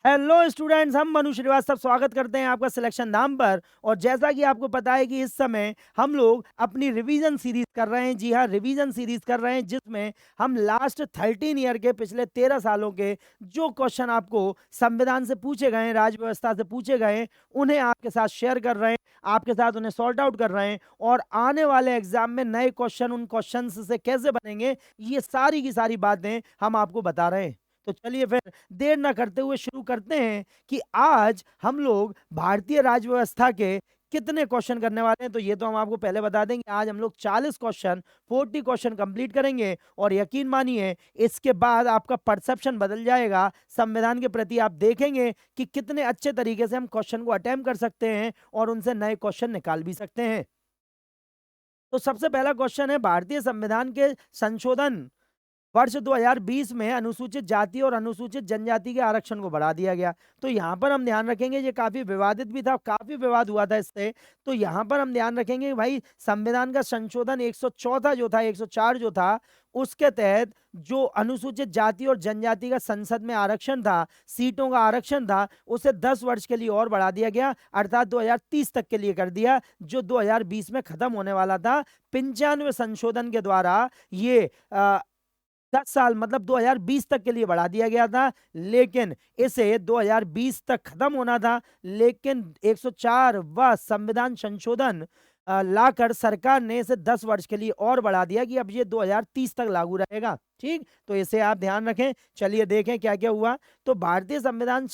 Hello students, हम मनु श्रीवास्तव स्वागत करते हैं आपका सिलेक्शन नाम पर। और जैसा कि आपको पता है कि इस समय हम लोग अपनी रिवीजन सीरीज कर रहे हैं। जी हाँ, रिवीजन सीरीज कर रहे हैं जिसमें हम लास्ट 13 ईयर के पिछले 13 सालों के जो क्वेश्चन आपको संविधान से पूछे गए हैं, राज व्यवस्था से पूछे गए हैं, उन्हें आपके साथ शेयर कर रहे हैं, आपके साथ उन्हें सॉर्ट आउट कर रहे हैं। और आने वाले एग्जाम में नए क्वेश्चन उन क्वेश्चन से कैसे बनेंगे, ये सारी की सारी बातें हम आपको बता रहे हैं। तो चलिए फिर देर ना करते हुए शुरू करते हैं कि आज हम लोग भारतीय राज्य व्यवस्था के कितने क्वेश्चन करने वाले हैं। तो ये तो हम आपको पहले बता देंगे, आज हम लोग 40 क्वेश्चन 40 क्वेश्चन कंप्लीट करेंगे। और यकीन मानिए इसके बाद आपका परसेप्शन बदल जाएगा संविधान के प्रति। आप देखेंगे कि कितने अच्छे तरीके से हम क्वेश्चन को अटेम्प्ट कर सकते हैं और उनसे नए क्वेश्चन निकाल भी सकते हैं। तो सबसे पहला क्वेश्चन है, भारतीय संविधान के संशोधन वर्ष 2020 में अनुसूचित जाति और अनुसूचित जनजाति के आरक्षण को बढ़ा दिया गया। तो यहाँ पर हम ध्यान रखेंगे, ये काफी विवादित भी था, काफी विवाद हुआ था इससे। तो यहाँ पर हम ध्यान रखेंगे कि भाई संविधान का संशोधन 104 जो था, 104 जो था, उसके तहत जो अनुसूचित जाति और जनजाति का संसद में आरक्षण था, सीटों का आरक्षण था, उसे 10 वर्ष के लिए और बढ़ा दिया गया, अर्थात 2030 तक के लिए कर दिया, जो 2020 में खत्म होने वाला था। 95 संशोधन के द्वारा ये 10 साल मतलब 2020 तक के लिए बढ़ा दिया गया था, लेकिन इसे 2020 तक खत्म होना था। लेकिन 104 व संविधान संशोधन लाकर सरकार ने इसे 10 वर्ष के लिए और बढ़ा दिया कि अब ये 2030 तक लागू रहेगा। ठीक, तो इसे आप ध्यान रखें। चलिए देखें क्या क्या हुआ। तो भारतीय संविधान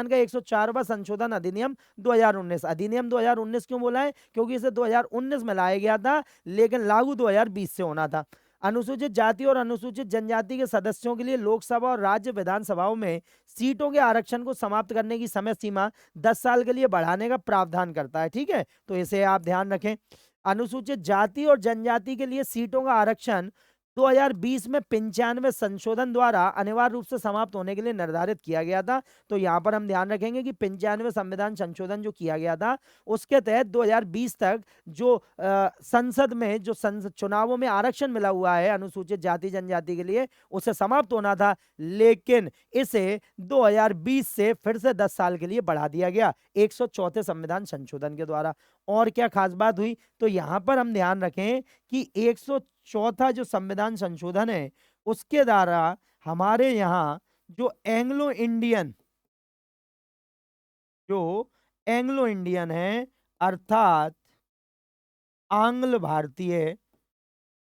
का 104वां संशोधन अधिनियम 2019, अधिनियम 2019 क्यों बोला है? क्योंकि इसे 2019 में लाया गया था, लेकिन लागू 2020 से होना था। अनुसूचित जाति और अनुसूचित जनजाति के सदस्यों के लिए लोकसभा और राज्य विधानसभाओं में सीटों के आरक्षण को समाप्त करने की समय सीमा 10 साल के लिए बढ़ाने का प्रावधान करता है। ठीक है, तो इसे आप ध्यान रखें। अनुसूचित जाति और जनजाति के लिए सीटों का आरक्षण 2020 में 95 संशोधन द्वारा अनिवार्य रूप से समाप्त होने के लिए निर्धारित किया गया था। तो यहां पर हम ध्यान रखेंगे कि 95 संविधान संशोधन जो किया गया था, उसके तहत 2020 तक जो संसद में जो चुनावों में आरक्षण मिला हुआ है अनुसूचित जाति जनजाति के लिए, उसे समाप्त होना था। लेकिन इसे 2020 से फिर से 10 साल के लिए बढ़ा दिया गया 104 संविधान संशोधन के द्वारा। और क्या खास बात हुई? तो यहां पर हम ध्यान रखें कि 104 जो संविधान संशोधन है, उसके द्वारा हमारे यहाँ जो एंग्लो इंडियन है, अर्थात आंग्ल भारतीय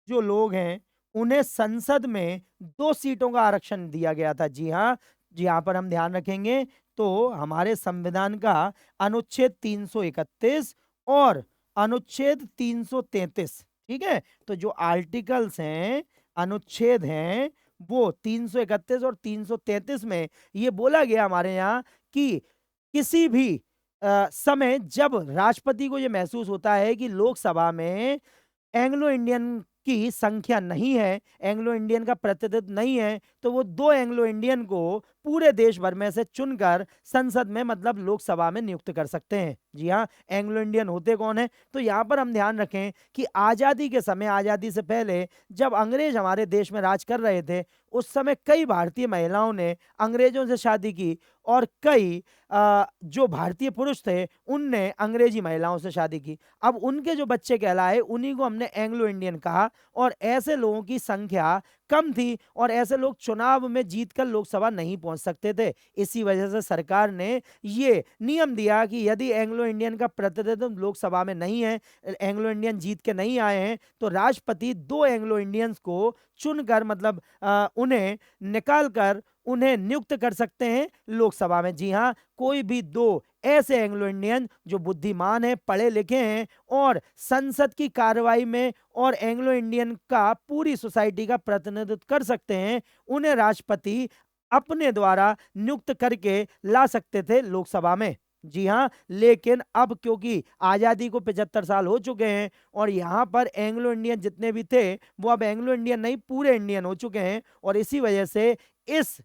जो लोग हैं, उन्हें संसद में 2 सीटों का आरक्षण दिया गया था। जी हाँ, यहाँ पर हम ध्यान रखेंगे तो हमारे संविधान का अनुच्छेद 331 और अनुच्छेद 333, ठीक है, तो जो आर्टिकल्स हैं, अनुच्छेद हैं, वो 331 और 333 में ये बोला गया हमारे यहाँ कि किसी भी समय जब राष्ट्रपति को ये महसूस होता है कि लोकसभा में एंग्लो इंडियन की संख्या नहीं है, एंग्लो इंडियन का प्रतिनिधित्व नहीं है, तो वो 2 एंग्लो इंडियन को पूरे देश भर में से चुनकर संसद में मतलब लोकसभा में नियुक्त कर सकते हैं। जी हाँ, एंग्लो इंडियन होते कौन है? तो यहाँ पर हम ध्यान रखें कि आजादी के समय, आजादी से पहले जब अंग्रेज हमारे देश में राज कर रहे थे, उस समय कई भारतीय महिलाओं ने अंग्रेजों से शादी की और कई जो भारतीय पुरुष थे उनने अंग्रेजी महिलाओं से शादी की। अब उनके जो बच्चे कहलाए, उन्हीं को हमने एंग्लो इंडियन कहा। और ऐसे लोगों की संख्या कम थी और ऐसे लोग चुनाव में जीतकर लोकसभा नहीं पहुंच सकते थे। इसी वजह से सरकार ने ये नियम दिया कि यदि एंग्लो इंडियन का प्रतिनिधित्व लोकसभा में नहीं है, एंग्लो इंडियन जीत के नहीं आए हैं, तो राष्ट्रपति 2 एंग्लो इंडियंस को चुनकर मतलब उन्हें निकाल कर उन्हें नियुक्त कर सकते हैं लोकसभा में। जी हाँ, कोई भी 2 ऐसे एंग्लो इंडियन जो बुद्धिमान हैं, पढ़े लिखे हैं और संसद की कार्रवाई में और एंग्लो इंडियन का पूरी सोसाइटी का प्रतिनिधित्व कर सकते हैं, उन्हें राष्ट्रपति अपने द्वारा नियुक्त करके ला सकते थे लोकसभा में। जी हाँ, लेकिन अब क्योंकि आजादी को 75 साल हो चुके हैं और यहाँ पर एंग्लो इंडियन जितने भी थे वो अब एंग्लो इंडियन नहीं, पूरे इंडियन हो चुके हैं। और इसी वजह से इस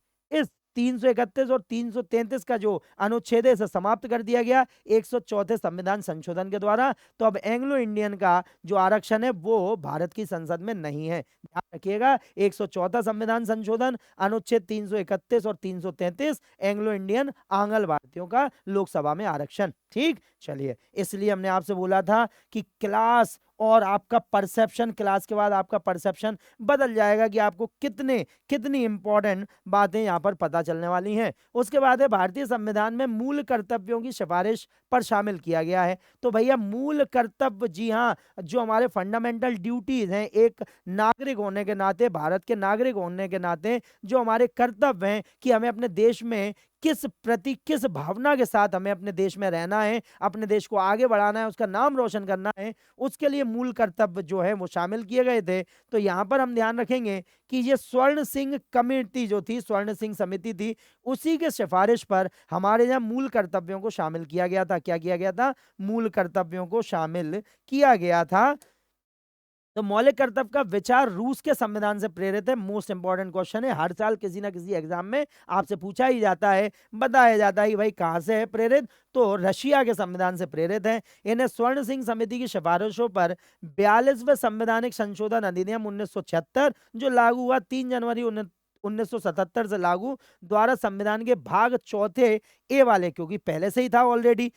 331 और 333 का जो अनुच्छेद है इसे समाप्त कर दिया गया 104 संविधान संशोधन के द्वारा। तो अब एंग्लो इंडियन का जो आरक्षण है वो भारत की संसद में नहीं है। ध्यान रखिएगा, 104 संविधान संशोधन, अनुच्छेद 331 और 333, एंग्लो इंडियन आंग्ल भारतीयों का लोकसभा में आरक्षण। ठीक, चलिए, इसलिए हमने आपसे बोला था कि क्लास और आपका परसेप्शन, क्लास के बाद आपका परसेप्शन बदल जाएगा कि आपको कितनी इंपॉर्टेंट बातें यहाँ पर पता चलने वाली हैं। उसके बाद है भारतीय संविधान में मूल कर्तव्यों की सिफारिश पर शामिल किया गया है। तो भैया मूल कर्तव्य, जी हाँ, जो हमारे फंडामेंटल ड्यूटीज हैं एक नागरिक होने के नाते, भारत के नागरिक होने के नाते जो हमारे कर्तव्य हैं कि हमें अपने देश में किस भावना के साथ हमें अपने देश में रहना है, अपने देश को आगे बढ़ाना है, उसका नाम रोशन करना है, उसके लिए मूल कर्तव्य जो है वो शामिल किए गए थे। तो यहाँ पर हम ध्यान रखेंगे कि ये स्वर्ण सिंह कमेटी जो थी, स्वर्ण सिंह समिति थी, उसी के सिफारिश पर हमारे यहाँ मूल कर्तव्यों को शामिल किया गया था। क्या किया गया था? मूल कर्तव्यों को शामिल किया गया था। तो मौलिक कर्तव्य का विचार रूस के संविधान से प्रेरित है। मोस्ट इंपॉर्टेंट क्वेश्चन है, हर साल किसी ना किसी एग्जाम में आपसे पूछा ही जाता है, बताया जाता है भाई कहां से है प्रेरित, तो रशिया के संविधान से प्रेरित है। इन्हें स्वर्ण सिंह समिति की सिफारिशों पर 42वें संवैधानिक संशोधन अधिनियम 1976 जो लागू हुआ 3 जनवरी 1977 से लागू, द्वारा संविधान के भाग चौथे ए वाले, क्योंकि पहले से ही था ऑलरेडी,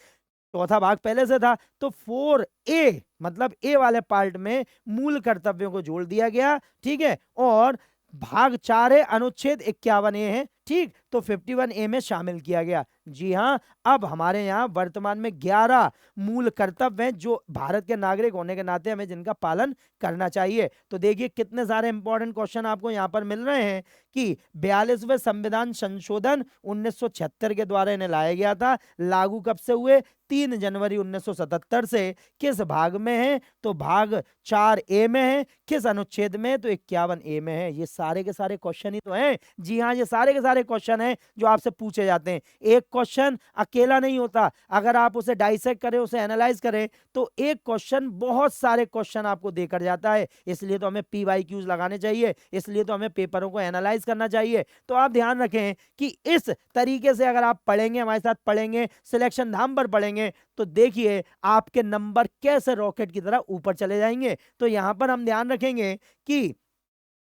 चौथा भाग पहले से था, तो 4A मतलब ए वाले पार्ट में मूल कर्तव्यों को जोड़ दिया गया। ठीक है, और भाग 4 है, अनुच्छेद 51A है। ठीक, तो 51A में शामिल किया गया। जी हाँ, अब हमारे यहाँ वर्तमान में 11 मूल कर्तव्य हैं जो भारत के नागरिक होने के नाते हमें जिनका पालन करना चाहिए। तो देखिए कितने सारे इंपॉर्टेंट क्वेश्चन आपको यहाँ पर मिल रहे हैं कि 42वें संविधान संशोधन 1976 के द्वारा इन्हें लाया गया था, लागू कब से हुए? 3 जनवरी 1977 से। किस भाग में है? तो भाग 4A में है। किस अनुच्छेद में? तो 51A में है। ये सारे के सारे क्वेश्चन ही तो हैं। जी हाँ, ये सारे के सारे क्वेश्चन हैं जो आपसे पूछे जाते हैं। एक क्वेश्चन अकेला नहीं होता, अगर आप उसे डाइसेक्ट करें, उसे एनालाइज करें, तो एक क्वेश्चन बहुत सारे क्वेश्चन आपको देकर जाता है। इसलिए तो हमें PYQs लगाने चाहिए, इसलिए तो हमें पेपरों को एनालाइज करना चाहिए। तो आप ध्यान रखें कि इस तरीके से अगर आप पढ़ेंगे, हमारे साथ पढ़ेंगे, सिलेक्शन धाम पर पढ़ेंगे, तो देखिए आपके नंबर कैसे रॉकेट की तरह ऊपर चले जाएंगे। तो यहां पर हम ध्यान रखेंगे कि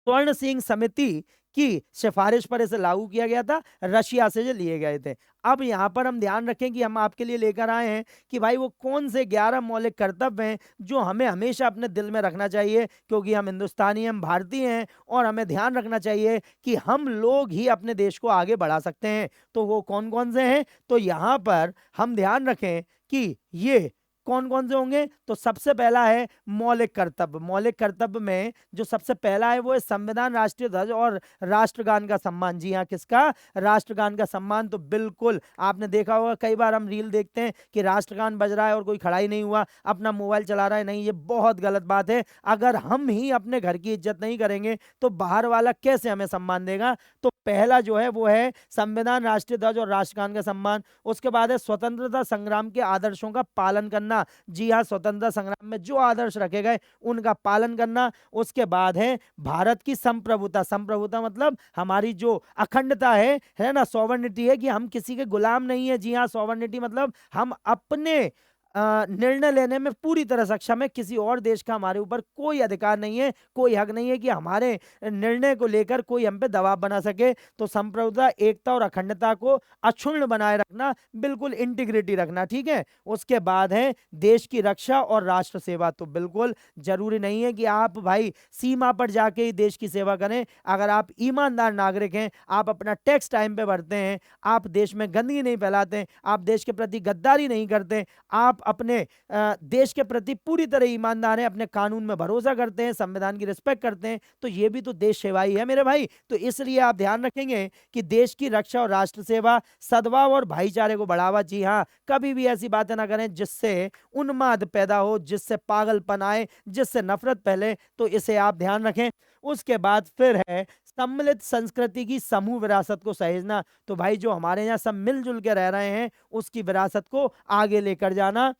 स्वर्ण सिंह समिति की सिफारिश पर इसे लागू किया गया था, रशिया से जो लिए गए थे। अब यहाँ पर हम ध्यान रखें कि हम आपके लिए लेकर आए हैं कि भाई वो कौन से 11 मौलिक कर्तव्य हैं जो हमें हमेशा अपने दिल में रखना चाहिए, क्योंकि हम हिंदुस्तानी, हम भारतीय हैं और हमें ध्यान रखना चाहिए कि हम लोग ही अपने देश को आगे बढ़ा सकते हैं। तो वो कौन कौन से हैं? तो यहाँ पर हम ध्यान रखें कि ये कौन कौन से होंगे। तो सबसे पहला है मौलिक कर्तव्य। मौलिक कर्तव्य में जो सबसे पहला है वो है संविधान, राष्ट्रीय ध्वज और राष्ट्रगान का सम्मान। जी हाँ, किसका? राष्ट्रगान का सम्मान। तो बिल्कुल आपने देखा होगा, कई बार हम रील देखते हैं कि राष्ट्रगान बज रहा है और कोई खड़ा ही नहीं हुआ, अपना मोबाइल चला रहा है। नहीं, ये बहुत गलत बात है। अगर हम ही अपने घर की इज्जत नहीं करेंगे तो बाहर वाला कैसे हमें सम्मान देगा? तो पहला जो है वो है संविधान, राष्ट्रीय ध्वज और राष्ट्रगान का सम्मान। उसके बाद है स्वतंत्रता संग्राम के आदर्शों का पालन करना। जी हाँ, स्वतंत्रता संग्राम में जो आदर्श रखे गए उनका पालन करना। उसके बाद है भारत की संप्रभुता। संप्रभुता मतलब हमारी जो अखंडता है ना, सॉवरेनिटी है, कि हम किसी के गुलाम नहीं है। जी हाँ, सॉवरेनिटी मतलब हम अपने निर्णय लेने में पूरी तरह सक्षम है। किसी और देश का हमारे ऊपर कोई अधिकार नहीं है, कोई हक नहीं है कि हमारे निर्णय को लेकर कोई हम पे दबाव बना सके। तो संप्रभुता, एकता और अखंडता को अक्षुण्ण बनाए रखना, बिल्कुल इंटीग्रिटी रखना। ठीक है, उसके बाद है देश की रक्षा और राष्ट्र सेवा। तो बिल्कुल जरूरी नहीं है कि आप भाई सीमा पर जाके ही देश की सेवा करें। अगर आप ईमानदार नागरिक हैं, आप अपना टैक्स टाइम पे भरते हैं, आप देश में गंदगी नहीं फैलाते, आप देश के प्रति गद्दारी नहीं करते, आप अपने देश के प्रति पूरी तरह ईमानदार हैं, अपने कानून में भरोसा करते हैं, संविधान की रिस्पेक्ट करते हैं, तो ये भी तो देश सेवा ही है मेरे भाई। तो इसलिए आप ध्यान रखेंगे कि देश की रक्षा और राष्ट्र सेवा, सद्भाव और भाईचारे को बढ़ावा। जी हाँ, कभी भी ऐसी बातें ना करें जिससे उन्माद पैदा हो, जिससे पागलपन आए, जिससे नफरत फैले। तो इसे आप ध्यान रखें। उसके बाद फिर है सम्मिलित संस्कृति की समूह विरासत को सहेजना। तो भाई जो हमारे यहाँ सब मिलजुल के रह रहे हैं उसकी विरासत को आगे लेकर जाना।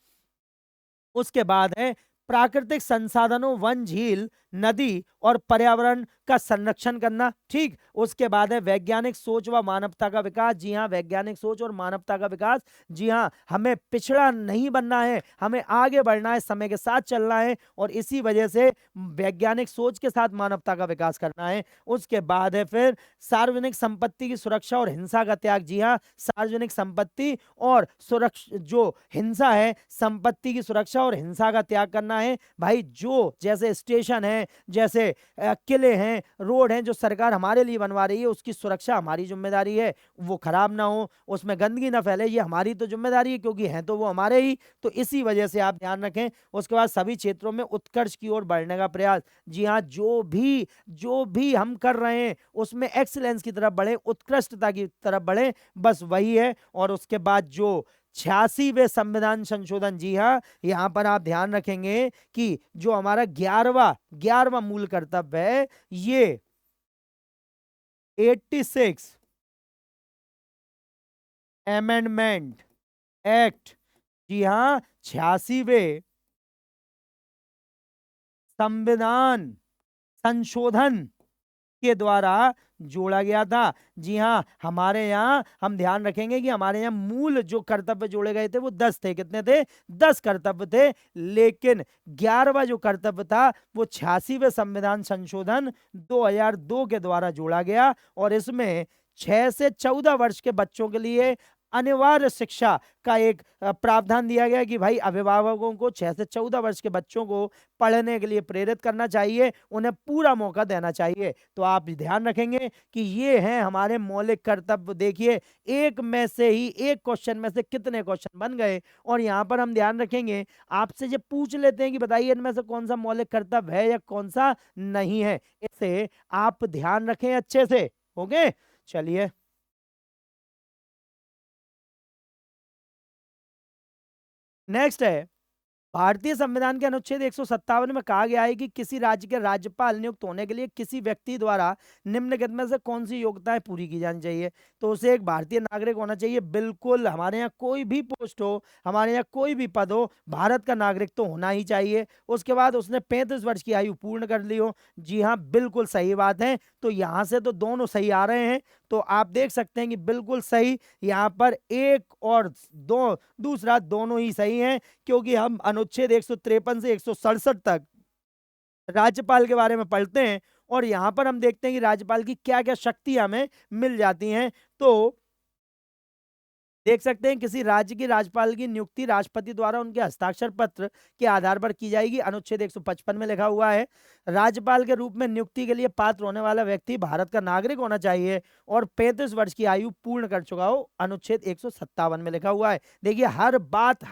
उसके बाद है प्राकृतिक संसाधनों, वन, झील, नदी और पर्यावरण का संरक्षण करना। ठीक, उसके बाद है वैज्ञानिक सोच व मानवता का विकास। जी हाँ, वैज्ञानिक सोच और मानवता का विकास। जी हाँ, हमें पिछड़ा नहीं बनना है, हमें आगे बढ़ना है, समय के साथ चलना है और इसी वजह से वैज्ञानिक सोच के साथ मानवता का विकास करना है। उसके बाद है फिर सार्वजनिक संपत्ति की सुरक्षा और हिंसा का त्याग। जी हाँ, सार्वजनिक संपत्ति और सुरक्षा, जो हिंसा है, संपत्ति की सुरक्षा और हिंसा का त्याग करना है। भाई, जो जैसे स्टेशन है, जैसे किले हैं, रोड हैं, जो सरकार हमारे लिए बनवा रही है, उसकी सुरक्षा हमारी जिम्मेदारी है, वो खराब ना हो, उसमें गंदगी ना फैले, ये हमारी तो जिम्मेदारी है, क्योंकि हैं तो वो हमारे ही। तो इसी वजह से आप ध्यान रखें। उसके बाद सभी क्षेत्रों में उत्कर्ष की ओर बढ़ने का प्रयास। जी हाँ, जो भी हम कर रहे हैं उसमें एक्सीलेंस की तरफ बढ़े, उत्कृष्टता की तरफ बढ़े, बस वही है। और उसके बाद जो 86वें संविधान संशोधन, जी हाँ, यहां पर आप ध्यान रखेंगे कि जो हमारा 11वां मूल कर्तव्य है, ये 86 अमेंडमेंट एक्ट, जी हाँ, 86वें संविधान संशोधन के द्वारा जोड़ा गया था। जी हाँ, हमारे यहाँ हम ध्यान रखेंगे कि हमारे यहाँ मूल जो कर्तव्य जोड़े गए थे वो 10 थे। कितने थे? 10 कर्तव्य थे, लेकिन 11वां जो कर्तव्य था वो 86वें संविधान संशोधन 2002 के द्वारा जोड़ा गया और इसमें 6 से 14 वर्ष के बच्चों के लिए अनिवार्य शिक्षा का एक प्रावधान दिया गया कि भाई अभिभावकों को 6 से 14 वर्ष के बच्चों को पढ़ने के लिए प्रेरित करना चाहिए, उन्हें पूरा मौका देना चाहिए। तो आप ध्यान रखेंगे कि ये हैं हमारे मौलिक कर्तव्य। देखिए, एक क्वेश्चन में से कितने क्वेश्चन बन गए और यहाँ पर हम ध्यान रखेंगे, आपसे जब पूछ लेते हैं कि बताइए इनमें से कौन सा मौलिक कर्तव्य है या कौन सा नहीं है, इसे आप ध्यान रखें अच्छे से। ओके, चलिए। नेक्स्ट है, भारतीय संविधान के अनुच्छेद 157 में कहा गया है कि किसी राज्य के राज्यपाल नियुक्त होने के लिए किसी व्यक्ति द्वारा निम्नलिखित में से कौन सी योग्यताएं पूरी की जानी चाहिए। तो उसे एक भारतीय नागरिक होना चाहिए। बिल्कुल, हमारे यहाँ कोई भी पोस्ट हो, हमारे यहाँ कोई भी पद हो, भारत का नागरिक तो होना ही चाहिए। उसके बाद उसने 35 वर्ष की आयु पूर्ण कर ली हो। जी हाँ, बिल्कुल सही बात है। तो यहाँ से तो दोनों सही आ रहे हैं। तो आप देख सकते हैं कि बिल्कुल सही, यहाँ पर एक और दो, दूसरा दोनों ही सही हैं, क्योंकि हम अनुच्छेद 153 से 167 तक राज्यपाल के बारे में पढ़ते हैं और यहां पर हम देखते हैं कि राज्यपाल की क्या क्या शक्तियां हमें मिल जाती हैं। तो देख सकते हैं, किसी राज्य की राज्यपाल की नियुक्ति राष्ट्रपति द्वारा उनके हस्ताक्षर पत्र के आधार पर की जाएगी। अनुच्छेद 155 में लिखा हुआ है, राज्यपाल के रूप में नियुक्ति के लिए पात्र होने वाला व्यक्ति भारत का नागरिक होना चाहिए और 35 वर्ष की आयु पूर्ण कर चुका हो। अनुच्छेद 157 में लिखा हुआ है। देखिए, हर बात,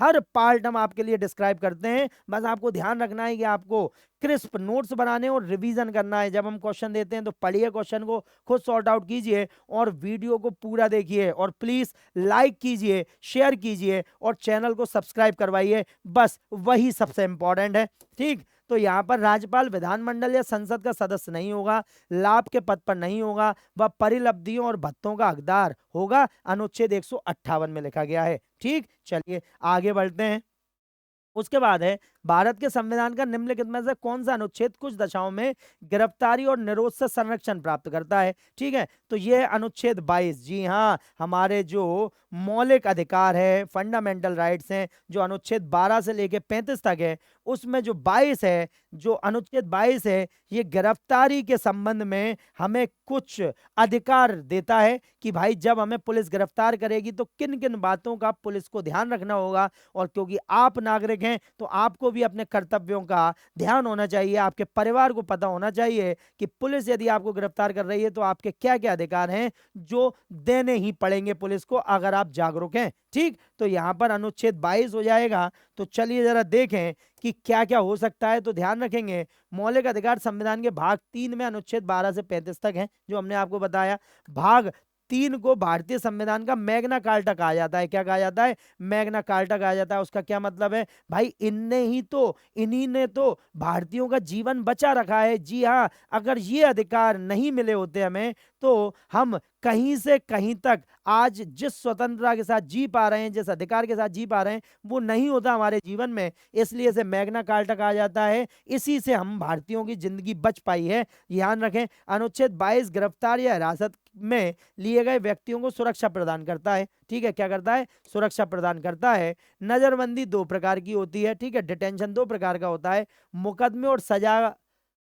हर पार्ट हम आपके लिए डिस्क्राइब करते हैं। बस आपको ध्यान रखना है कि आपको क्रिस्प नोट्स बनाने और रिवीजन करना है। जब हम क्वेश्चन देते हैं तो पढ़िए, क्वेश्चन को खुद सॉर्ट आउट कीजिए और वीडियो को पूरा देखिए और प्लीज लाइक कीजिए, शेयर कीजिए और चैनल को सब्सक्राइब करवाइए। बस वही सबसे इंपॉर्टेंट है। ठीक, तो यहाँ पर राज्यपाल विधानमंडल या संसद का सदस्य नहीं होगा, लाभ के पद पर नहीं होगा, वह परिलब्धियों और भत्तों का हकदार होगा। अनुच्छेद 158 में लिखा गया है। ठीक, चलिए आगे बढ़ते हैं। उसके बाद है, भारत के संविधान का निम्नलिखित में से कौन सा अनुच्छेद कुछ दशाओं में गिरफ्तारी और निरोध से संरक्षण प्राप्त करता है। ठीक है, तो यह है अनुच्छेद 22। जी हाँ, हमारे जो मौलिक अधिकार है, फंडामेंटल राइट्स हैं, जो अनुच्छेद 12 से लेके 35 तक है, उसमें जो 22 है, जो अनुच्छेद 22 है, ये गिरफ्तारी के संबंध में हमें कुछ अधिकार देता है कि भाई जब हमें पुलिस गिरफ्तार करेगी तो किन किन बातों का पुलिस को ध्यान रखना होगा। और क्योंकि आप नागरिक हैं तो आपको भी अपने कर्तव्यों का ध्यान होना चाहिए, आपके परिवार को पता होना चाहिए कि पुलिस यदि आपको गिरफ्तार कर रही है तो आपके क्या क्या अधिकार हैं जो देने ही पड़ेंगे पुलिस को, अगर आप जागरूक हैं। ठीक, तो यहां पर अनुच्छेद 22 हो जाएगा। तो चलिए जरा देखें कि क्या क्या हो सकता है। तो ध्यान रखेंगे, मौलिक अधिकार संविधान के भाग 3 में अनुच्छेद 12 से 35 तक है, जो हमने आपको बताया। भाग 3 को भारतीय संविधान का मैग्ना कार्टा कहा जाता है। क्या कहा जाता है? मैग्ना कार्टा कहा जाता है। उसका क्या मतलब है? भाई इन्हीं ने तो भारतीयों का जीवन बचा रखा है। जी हाँ, अगर ये अधिकार नहीं मिले होते हमें तो हम कहीं से कहीं तक आज जिस स्वतंत्रता के साथ जी पा रहे हैं, जिस अधिकार के साथ जी पा रहे हैं, वो नहीं होता हमारे जीवन में। इसलिए इसे मैग्ना कार्टा कहा जाता है। इसी से हम भारतीयों की जिंदगी बच पाई है। ध्यान रखें, अनुच्छेद 22 गिरफ्तार या हिरासत में लिए गए व्यक्तियों को सुरक्षा प्रदान करता है। ठीक है, क्या करता है? सुरक्षा प्रदान करता है। नजरबंदी 2 प्रकार की होती है। ठीक है, डिटेंशन 2 प्रकार का होता है, मुकदमे और सजा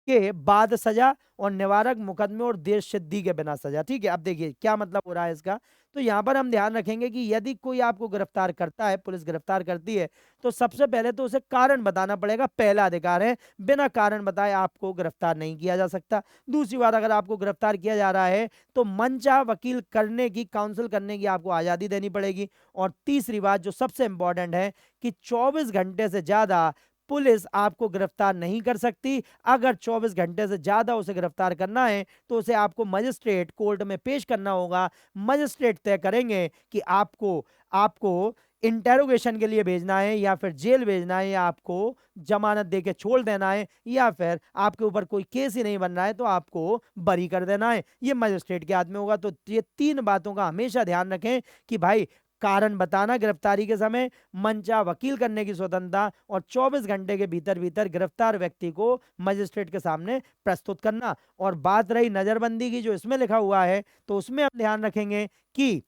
के बाद सजा, और निवारक मुकदमे और देश सिद्धि के बिना सजा। ठीक है, अब देखिए क्या मतलब हो रहा है इसका। तो यहां पर हम ध्यान रखेंगे कि यदि कोई आपको गिरफ्तार करता है, पुलिस गिरफ्तार करती है, तो सबसे पहले तो उसे कारण बताना पड़ेगा। पहला अधिकार है, बिना कारण बताए आपको गिरफ्तार नहीं किया जा सकता। दूसरी बात, अगर आपको गिरफ्तार किया जा रहा है तो मनचाहा वकील करने की, काउंसिल करने की आपको आजादी देनी पड़ेगी। और तीसरी बात जो सबसे इंपॉर्टेंट है कि 24 घंटे से ज्यादा पुलिस आपको गिरफ्तार नहीं कर सकती। अगर 24 घंटे से ज्यादा उसे गिरफ्तार करना है तो उसे आपको मजिस्ट्रेट कोर्ट में पेश करना होगा। मजिस्ट्रेट तय करेंगे कि आपको आपको इंटेरोगेशन के लिए भेजना है, या फिर जेल भेजना है, या आपको जमानत देके छोड़ देना है, या फिर आपके ऊपर कोई केस ही नहीं बन रहा है तो आपको बरी कर देना है। ये मजिस्ट्रेट के हाथ में होगा। तो ये 3 बातों का हमेशा ध्यान रखें कि भाई कारण बताना गिरफ्तारी के समय, मनचाहा वकील करने की स्वतंत्रता, और 24 घंटे के भीतर भीतर गिरफ्तार व्यक्ति को मजिस्ट्रेट के सामने प्रस्तुत करना। और बात रही नजरबंदी की, जो इसमें लिखा हुआ है, तो उसमें हम ध्यान रखेंगे कि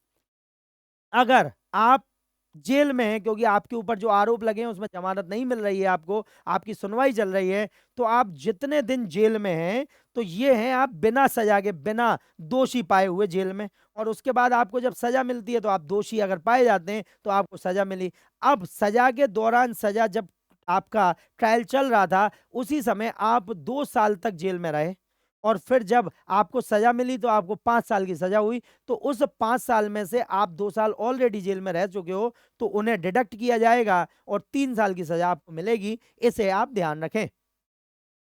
अगर आप जेल में हैं, क्योंकि आपके ऊपर जो आरोप लगे हैं उसमें जमानत नहीं मिल रही है, आपको आपकी सुनवाई चल रही है, तो आप जितने दिन जेल में हैं, तो ये हैं आप बिना सजा के, बिना दोषी पाए हुए जेल में। और उसके बाद आपको जब सजा मिलती है तो आप दोषी अगर पाए जाते हैं तो आपको सजा मिली। अब सजा के दौरान, सजा जब आपका ट्रायल चल रहा था, उसी समय आप 2 साल तक जेल में रहे, और फिर जब आपको सजा मिली तो आपको 5 साल की सजा हुई। तो उस 5 साल में से आप 2 साल ऑलरेडी जेल में रह चुके हो, तो उन्हें डिडक्ट किया जाएगा और 3 साल की सजा आपको मिलेगी। इसे आप ध्यान रखें।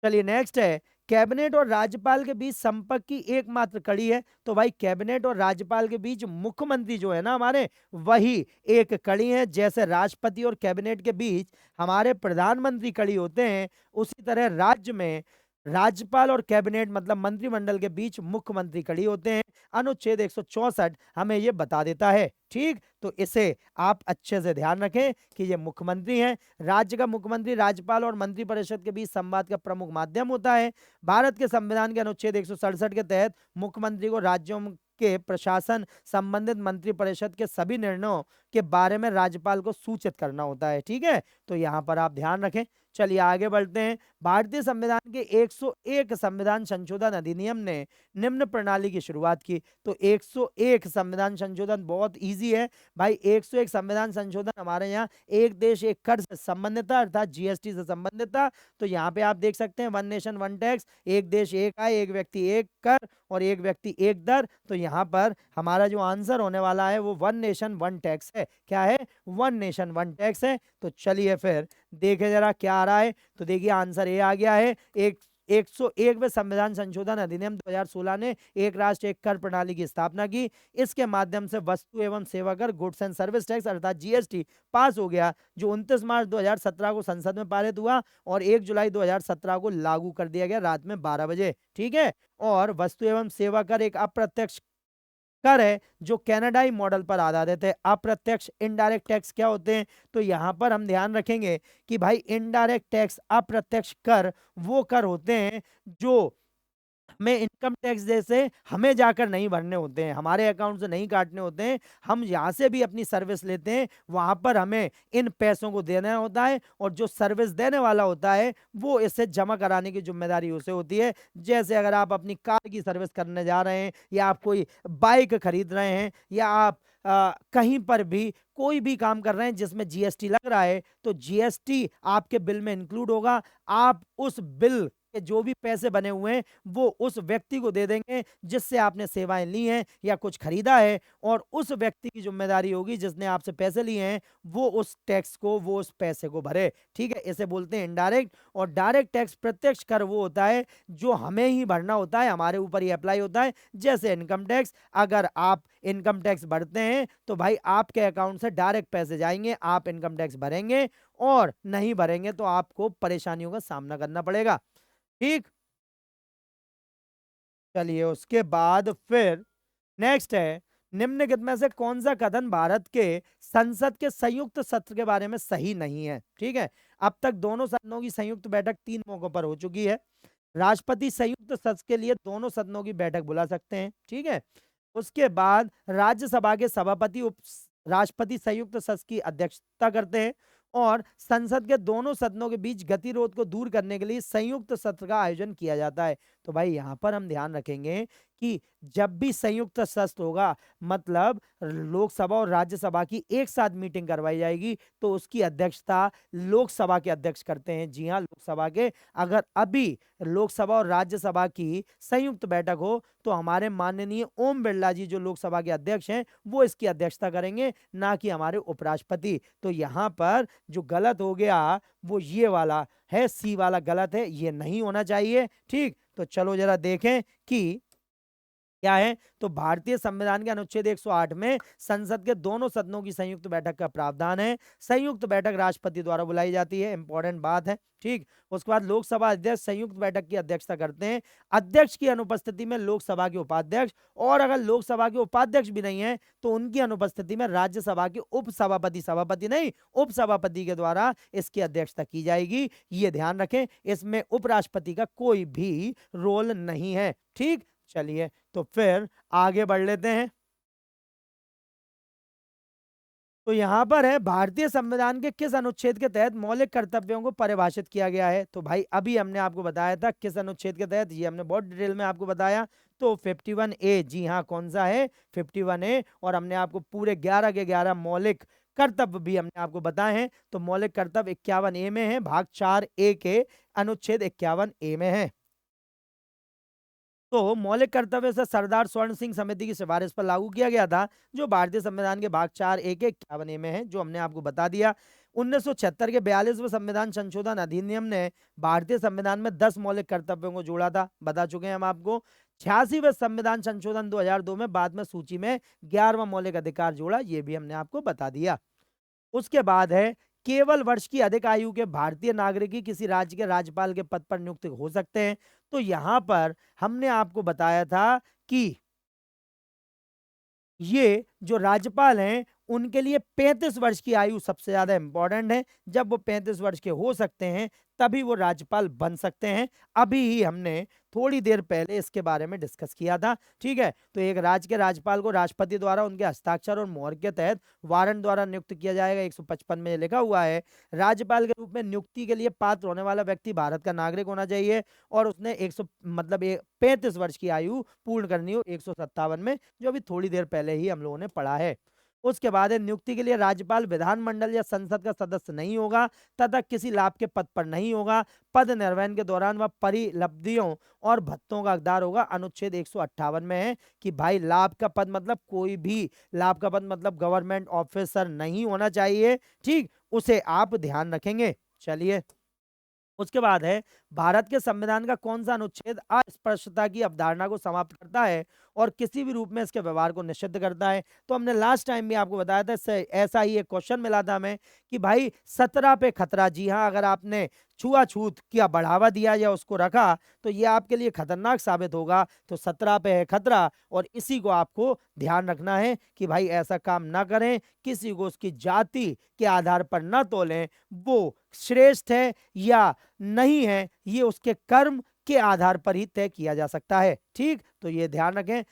चलिए नेक्स्ट है, कैबिनेट और राज्यपाल के बीच संपर्क की एकमात्र कड़ी है। तो भाई कैबिनेट और राज्यपाल के बीच मुख्यमंत्री जो है ना हमारे, वही एक कड़ी है। जैसे राष्ट्रपति और कैबिनेट के बीच हमारे प्रधानमंत्री कड़ी होते हैं, उसी तरह राज्य में राज्यपाल और कैबिनेट मतलब मंत्रिमंडल के बीच मुख्यमंत्री कड़ी होते हैं। अनुच्छेद 164 हमें ये बता देता है। ठीक, तो इसे आप अच्छे से ध्यान रखें कि ये मुख्यमंत्री हैं। राज्य का मुख्यमंत्री राज्यपाल और मंत्रिपरिषद के बीच संवाद का प्रमुख माध्यम होता है। भारत के संविधान के अनुच्छेद 167 के तहत मुख्यमंत्री को राज्यों के प्रशासन संबंधित मंत्रिपरिषद के सभी निर्णयों के बारे में राज्यपाल को सूचित करना होता है। ठीक है, तो यहाँ पर आप ध्यान रखें। चलिए आगे बढ़ते हैं। भारतीय संविधान के 101 संविधान संशोधन अधिनियम ने निम्न प्रणाली की शुरुआत की। तो 101 संविधान संशोधन बहुत इजी है भाई। 101 संविधान संशोधन हमारे यहाँ एक देश एक कर से संबंधित था, अर्थात जीएसटी से संबंधित था। तो यहाँ पे आप देख सकते हैं, वन नेशन वन टैक्स, एक देश एक आय, एक व्यक्ति एक कर, और एक व्यक्ति एक दर। तो यहाँ पर हमारा जो आंसर होने वाला है वो वन नेशन वन टैक्स है। क्या है? वन नेशन वन टैक्स है। तो चलिए फिर देखें जरा क्या आ रहा है। तो देखिए आंसर ए आ गया है। 101वें संविधान संशोधन अधिनियम 2016 ने एक राष्ट्र एक कर प्रणाली की स्थापना की। इसके माध्यम से वस्तु एवं सेवा कर, गुड्स एंड सर्विस टैक्स अर्थात जीएसटी पास हो गया, जो 29 मार्च 2017 को संसद में पारित हुआ और 1 जुलाई 2017 को लागू कर दिया गया रात में 12 बजे। ठीक है, और वस्तु एवं सेवा कर एक अप्रत्यक्ष कर है जो कनाडाई मॉडल पर आधारित है। अप्रत्यक्ष इनडायरेक्ट टैक्स क्या होते हैं? तो यहां पर हम ध्यान रखेंगे कि भाई इनडायरेक्ट टैक्स, अप्रत्यक्ष कर वो कर होते हैं जो हमें इनकम टैक्स जैसे हमें जाकर नहीं भरने होते हैं, हमारे अकाउंट से नहीं काटने होते हैं। हम यहाँ से भी अपनी सर्विस लेते हैं, वहां पर हमें इन पैसों को देना होता है, और जो सर्विस देने वाला होता है वो इसे जमा कराने की जिम्मेदारी उसे होती है। जैसे अगर आप अपनी कार की सर्विस करने जा रहे हैं, या आप कोई बाइक खरीद रहे हैं, या आप कहीं पर भी कोई भी काम कर रहे हैं जिसमें जीएसटी लग रहा है, तो जीएसटी आपके बिल में इंक्लूड होगा। आप उस बिल के जो भी पैसे बने हुए हैं वो उस व्यक्ति को दे देंगे जिससे आपने सेवाएं ली हैं या कुछ खरीदा है, और उस व्यक्ति की जिम्मेदारी होगी जिसने आपसे पैसे लिए हैं, वो उस टैक्स को, वो उस पैसे को भरे। ठीक है, इसे बोलते हैं इनडायरेक्ट। और डायरेक्ट टैक्स, प्रत्यक्ष कर वो होता है जो हमें ही भरना होता है, हमारे ऊपर ही अप्लाई होता है। जैसे इनकम टैक्स, अगर आप इनकम टैक्स भरते हैं तो भाई आपके अकाउंट से डायरेक्ट पैसे जाएंगे, आप इनकम टैक्स भरेंगे, और नहीं भरेंगे तो आपको परेशानियों का सामना करना पड़ेगा। ठीक, चलिए उसके बाद फिर नेक्स्ट है, निम्नलिखित में से कौन सा कथन भारत के संसद के संयुक्त सत्र के बारे में सही नहीं है? ठीक है, अब तक दोनों सदनों की संयुक्त बैठक 3 मौकों पर हो चुकी है। राष्ट्रपति संयुक्त सत्र के लिए दोनों सदनों की बैठक बुला सकते हैं, ठीक है। उसके बाद राज्यसभा के सभापति उप राष्ट्रपति संयुक्त सत्र की अध्यक्षता करते हैं और संसद के दोनों सदनों के बीच गतिरोध को दूर करने के लिए संयुक्त सत्र का आयोजन किया जाता है। तो भाई यहाँ पर हम ध्यान रखेंगे कि जब भी संयुक्त सत्र होगा, मतलब लोकसभा और राज्यसभा की एक साथ मीटिंग करवाई जाएगी, तो उसकी अध्यक्षता लोकसभा के अध्यक्ष करते हैं। जी हाँ, लोकसभा के। अगर अभी लोकसभा और राज्यसभा की संयुक्त बैठक हो तो हमारे माननीय ओम बिरला जी जो लोकसभा के अध्यक्ष हैं वो इसकी अध्यक्षता करेंगे, ना कि हमारे उपराष्ट्रपति। तो यहाँ पर जो गलत हो गया वो ये वाला है, सी वाला गलत है, ये नहीं होना चाहिए। ठीक, तो चलो जरा देखें कि क्या है। तो भारतीय संविधान के अनुच्छेद 108 में संसद के दोनों सदनों की संयुक्त बैठक का प्रावधान है। संयुक्त बैठक राष्ट्रपति द्वारा बुलाई जाती है, इंपॉर्टेंट बात है। ठीक, उसके बाद लोकसभा अध्यक्ष संयुक्त बैठक की अध्यक्षता करते हैं। अध्यक्ष की अनुपस्थिति में लोकसभा के उपाध्यक्ष, और अगर लोकसभा के उपाध्यक्ष भी नहीं है तो उनकी अनुपस्थिति में राज्यसभा के उपसभापति, सभापति नहीं उपसभापति के द्वारा इसकी अध्यक्षता की जाएगी। ये ध्यान रखें, इसमें उपराष्ट्रपति का कोई भी रोल नहीं है। ठीक, चलिए तो फिर आगे बढ़ लेते हैं। तो यहां पर है, भारतीय संविधान के किस अनुच्छेद के तहत मौलिक कर्तव्यों को परिभाषित किया गया है? तो भाई अभी हमने आपको बताया था किस अनुच्छेद के तहत, ये हमने बहुत डिटेल में आपको बताया। तो 51A, जी हाँ, कौन सा है? 51A। और हमने आपको पूरे 11 के 11 मौलिक कर्तव्य भी हमने आपको बताए हैं। तो मौलिक कर्तव्य 51A में है, भाग 4A के अनुच्छेद 51A में है। तो मौलिक कर्तव्य से सरदार स्वर्ण सिंह समिति की सिफारिश पर लागू किया गया था, जो भारतीय संविधान के भाग 4A के 51A में है, जो हमने आपको बता दिया। 1976 के 42वें संविधान संशोधन अधिनियम ने भारतीय संविधान में 10 मौलिक कर्तव्यों को जोड़ा था, बता चुके हैं हम आपको। 86वें संविधान संशोधन 2002 में बाद में सूची में 11वां मौलिक अधिकार जोड़ा, ये भी हमने आपको बता दिया। उसके बाद है, केवल वर्ष की अधिक आयु के भारतीय नागरिक ही किसी राज्य के राज्यपाल के पद पर नियुक्त हो सकते हैं। तो यहां पर हमने आपको बताया था कि ये जो राज्यपाल हैं उनके लिए 35 वर्ष की आयु सबसे ज्यादा इंपॉर्टेंट है। जब वो 35 वर्ष के हो सकते हैं तभी वो राज्यपाल बन सकते हैं। अभी ही हमने थोड़ी देर पहले इसके बारे में डिस्कस किया था। ठीक है, तो एक राज्य के राज्यपाल को राष्ट्रपति द्वारा उनके हस्ताक्षर और मोहर के तहत वारंट द्वारा नियुक्त किया जाएगा। 155 में लिखा हुआ है, राज्यपाल के रूप में नियुक्ति के लिए पात्र होने वाला व्यक्ति भारत का नागरिक होना चाहिए और उसने 35 वर्ष की आयु पूर्ण करनी हो 157 में, जो अभी थोड़ी देर पहले ही हम लोगों ने पढ़ा है। उसके बाद है, नियुक्ति के लिए राज्यपाल विधानमंडल या संसद का सदस्य नहीं होगा तथा किसी लाभ के पद पर नहीं होगा। पद निर्वहन के दौरान वह परिलब्धियों और भत्तों का हकदार होगा। अनुच्छेद 158 में है कि भाई लाभ का पद मतलब कोई भी लाभ का पद मतलब गवर्नमेंट ऑफिसर नहीं होना चाहिए। ठीक, उसे आप ध्यान रखेंगे। चलिए, उसके बाद है, भारत के संविधान का कौन सा अनुच्छेद अस्पृश्यता की अवधारणा को समाप्त करता है और किसी भी रूप में इसके व्यवहार को निषिद्ध करता है? तो हमने लास्ट टाइम भी आपको बताया था, ऐसा ही एक क्वेश्चन मिला था हमें कि भाई 17 पे खतरा। जी हाँ, अगर आपने छुआछूत क्या बढ़ावा दिया या उसको रखा तो ये आपके लिए खतरनाक साबित होगा। तो 17 पे है खतरा, और इसी को आपको ध्यान रखना है कि भाई ऐसा काम ना करें, किसी को उसकी जाति के आधार पर न तोलें, वो श्रेष्ठ है या नहीं है ये उसके कर्म के आधार पर ही तय किया जा सकता है। ठीक, तो ये ध्यान रखें।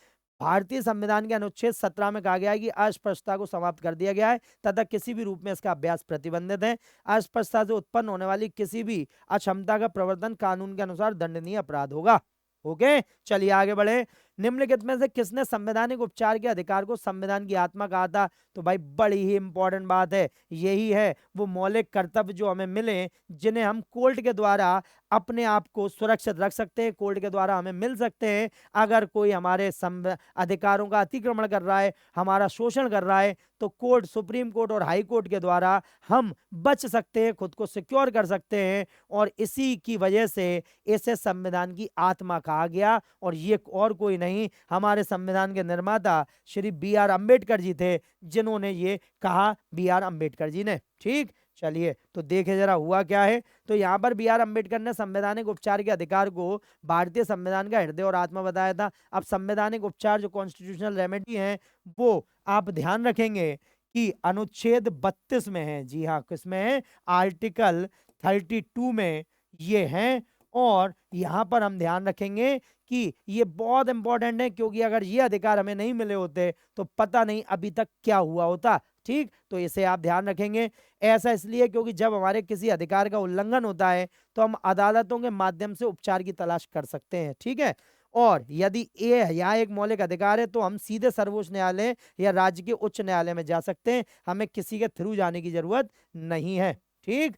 भारतीय संविधान के अनुच्छेद 17 में कहा गया है कि अस्पृश्यता को समाप्त कर दिया गया है तथा किसी भी रूप में इसका अभ्यास प्रतिबंधित है। अस्पृश्यता से उत्पन्न होने वाली किसी भी अक्षमता का प्रवर्तन कानून के अनुसार दंडनीय अपराध होगा। ओके, चलिए आगे बढ़े। निम्नलिखित में से किसने संवैधानिक उपचार के अधिकार को संविधान की आत्मा कहा था? तो भाई बड़ी ही इंपॉर्टेंट बात है, यही है वो मौलिक कर्तव्य जो हमें मिले, जिन्हें हम कोर्ट के द्वारा अपने आप को सुरक्षित रख सकते हैं, कोर्ट के द्वारा हमें मिल सकते हैं। अगर कोई हमारे अधिकारों का अतिक्रमण कर रहा है, हमारा शोषण कर रहा है, तो कोर्ट, सुप्रीम कोर्ट और हाई कोर्ट के द्वारा हम बच सकते हैं, खुद को सिक्योर कर सकते हैं। और इसी की वजह से इसे संविधान की आत्मा कहा गया। और ये और कोई नहीं, हमारे संविधान के निर्माता श्री बी आर अम्बेडकर जी थे, जिन्होंने ये कहा, बी आर अम्बेडकर जी ने। ठीक, चलिए तो देखे जरा हुआ क्या है। तो यहाँ पर बी आर अम्बेडकर ने संवैधानिक उपचार के अधिकार को भारतीय संविधान का हृदय और आत्मा बताया था। अब संवैधानिक उपचार जो कॉन्स्टिट्यूशनल रेमेडी है वो आप ध्यान रखेंगे कि अनुच्छेद 32 में है। जी हाँ, किसमें है? आर्टिकल 32 में ये है। और यहाँ पर हम ध्यान रखेंगे कि ये बहुत इंपॉर्टेंट है, क्योंकि अगर ये अधिकार हमें नहीं मिले होते तो पता नहीं अभी तक क्या हुआ होता। ठीक, तो इसे आप ध्यान रखेंगे। ऐसा इसलिए क्योंकि जब हमारे किसी अधिकार का उल्लंघन होता है तो हम अदालतों के माध्यम से उपचार की तलाश कर सकते हैं। ठीक है, और यदि ये यहाँ एक मौलिक अधिकार है तो हम सीधे सर्वोच्च न्यायालय या राज्य के उच्च न्यायालय में जा सकते हैं, हमें किसी के थ्रू जाने की जरूरत नहीं है। ठीक,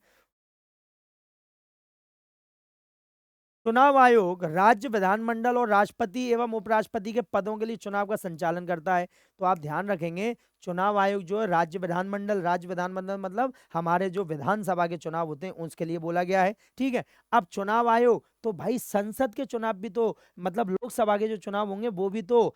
चुनाव आयोग राज्य विधानमंडल और राष्ट्रपति एवं उपराष्ट्रपति के पदों के लिए चुनाव का संचालन करता है। तो आप ध्यान रखेंगे चुनाव आयोग जो है राज्य विधानमंडल मतलब हमारे जो विधानसभा के चुनाव होते हैं उसके लिए बोला गया है। ठीक है, अब चुनाव आयोग तो भाई संसद के चुनाव भी तो मतलब लोकसभा के जो चुनाव होंगे वो भी तो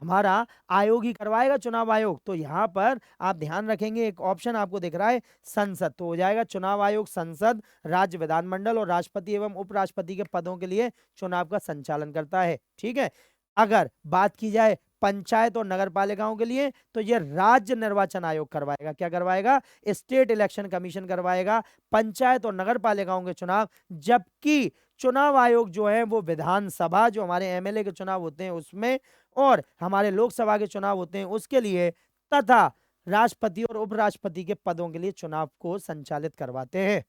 हमारा आयोग ही करवाएगा, चुनाव आयोग। तो यहाँ पर आप ध्यान रखेंगे एक ऑप्शन आपको दिख रहा है संसद, तो हो जाएगा चुनाव आयोग संसद, राज्य विधानमंडल और राष्ट्रपति एवं उपराष्ट्रपति के पदों के लिए चुनाव का संचालन करता है। ठीक है, अगर बात की जाए पंचायत और नगर पालिकाओं के लिए तो ये राज्य निर्वाचन आयोग करवाएगा। क्या करवाएगा? स्टेट इलेक्शन कमीशन करवाएगा पंचायत और नगर पालिकाओं के चुनाव। जबकि चुनाव आयोग जो है वो विधानसभा जो हमारे एमएलए के चुनाव होते हैं उसमें और हमारे लोकसभा के चुनाव होते हैं उसके लिए तथा राष्ट्रपति और उपराष्ट्रपति के पदों के लिए चुनाव को संचालित करवाते हैं।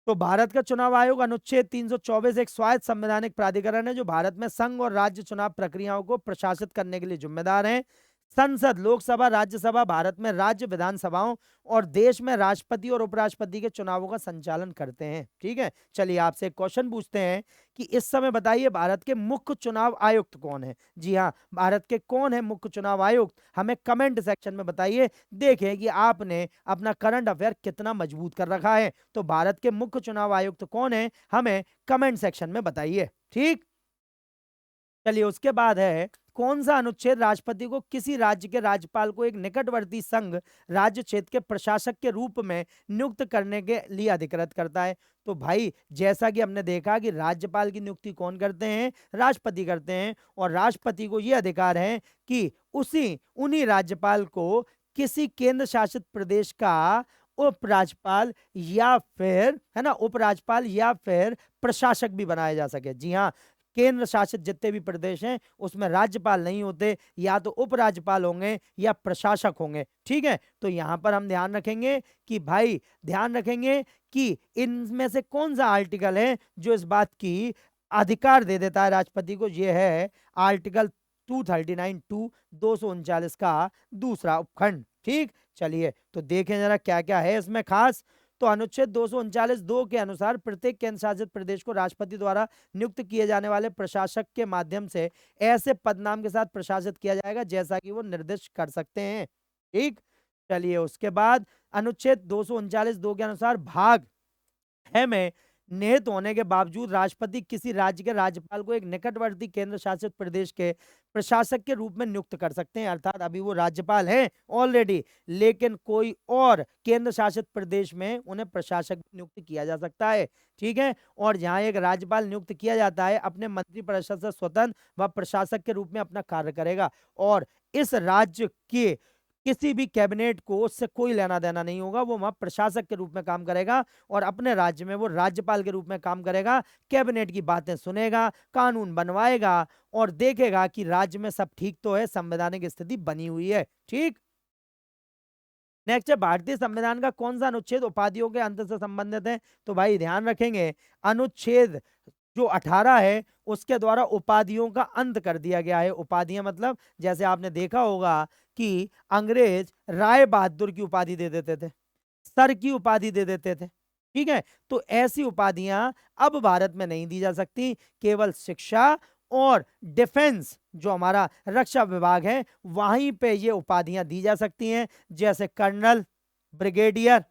तो भारत का चुनाव आयोग अनुच्छेद 324 एक स्वायत्त संवैधानिक प्राधिकरण है जो भारत में संघ और राज्य चुनाव प्रक्रियाओं को प्रशासित करने के लिए जिम्मेदार है। संसद, लोकसभा, राज्यसभा भारत में राज्य विधानसभाओं और देश में राष्ट्रपति और उपराष्ट्रपति के चुनावों का संचालन करते हैं। ठीक है, चलिए आपसे एक क्वेश्चन पूछते हैं कि इस समय बताइए भारत के मुख्य चुनाव आयुक्त कौन है? जी हाँ, भारत के कौन है मुख्य चुनाव आयुक्त? हमें कमेंट सेक्शन में बताइए। देखें कि आपने अपना करंट अफेयर कितना मजबूत कर रखा है। तो भारत के मुख्य चुनाव आयुक्त कौन है हमें कमेंट सेक्शन में बताइए। ठीक, चलिए उसके बाद है कौन सा अनुच्छेद राष्ट्रपति को किसी राज्य के राज्यपाल को एक निकटवर्ती संघ राज्य क्षेत्र के प्रशासक के रूप में नियुक्त करने के लिए अधिकृत करता है? तो भाई जैसा कि हमने देखा कि राज्यपाल की नियुक्ति कौन करते हैं? राष्ट्रपति करते हैं। और राष्ट्रपति को यह अधिकार है कि उन्हीं राज्यपाल को किसी केंद्र शासित प्रदेश का उपराज्यपाल या फिर है ना उपराज्यपाल या फिर प्रशासक भी बनाया जा सके। जी हाँ, केंद्र शासित जितने भी प्रदेश हैं उसमें राज्यपाल नहीं होते, या तो उपराज्यपाल होंगे या प्रशासक होंगे। ठीक है, तो यहां पर हम ध्यान रखेंगे कि भाई ध्यान रखेंगे कि इनमें से कौन सा आर्टिकल है जो इस बात की अधिकार दे देता है राष्ट्रपति को। यह है आर्टिकल 239(2) का दूसरा उपखंड। ठीक, चलिए तो देखें जरा क्या क्या है इसमें खास। तो अनुच्छेद 239(2) के अनुसार प्रत्येक केंद्र शासित प्रदेश को राष्ट्रपति द्वारा नियुक्त किए जाने वाले प्रशासक के माध्यम से ऐसे पदनाम के साथ प्रशासित किया जाएगा जैसा कि वो निर्दिष्ट कर सकते हैं। ठीक, चलिए उसके बाद अनुच्छेद 239(2) के अनुसार भाग है में निहित होने के बावजूद राष्ट्रपति किसी राज्य के राज्यपाल को एक निकटवर्ती केंद्र शासित प्रदेश के प्रशासक के रूप में नियुक्त कर सकते हैं। अर्थात अभी वो राज्यपाल हैं ऑलरेडी, लेकिन कोई और केंद्र शासित प्रदेश में उन्हें प्रशासक नियुक्त किया जा सकता है। ठीक है, और जहां एक राज्यपाल नियुक्त किया जाता है अपने मंत्रिपरिषद से स्वतंत्र व प्रशासक के रूप में अपना कार्य करेगा और इस राज्य के किसी भी कैबिनेट को उससे कोई लेना देना नहीं होगा। वो वहां प्रशासक के रूप में काम करेगा और अपने राज्य में वो राज्यपाल के रूप में काम करेगा, कैबिनेट की बातें सुनेगा, कानून बनवाएगा और देखेगा कि राज्य में सब ठीक तो है, संवैधानिक स्थिति बनी हुई है। ठीक, नेक्स्ट है भारतीय संविधान का कौन सा अनुच्छेद उपाधियों के अंत से संबंधित है? तो भाई ध्यान रखेंगे अनुच्छेद जो 18 है उसके द्वारा उपाधियों का अंत कर दिया गया है। उपाधियां मतलब जैसे आपने देखा होगा कि अंग्रेज राय बहादुर की उपाधि दे देते थे, सर की उपाधि दे देते थे। ठीक है, तो ऐसी उपाधियां अब भारत में नहीं दी जा सकती, केवल शिक्षा और डिफेंस जो हमारा रक्षा विभाग है वहीं पे ये उपाधियां दी जा सकती हैं, जैसे कर्नल, ब्रिगेडियर।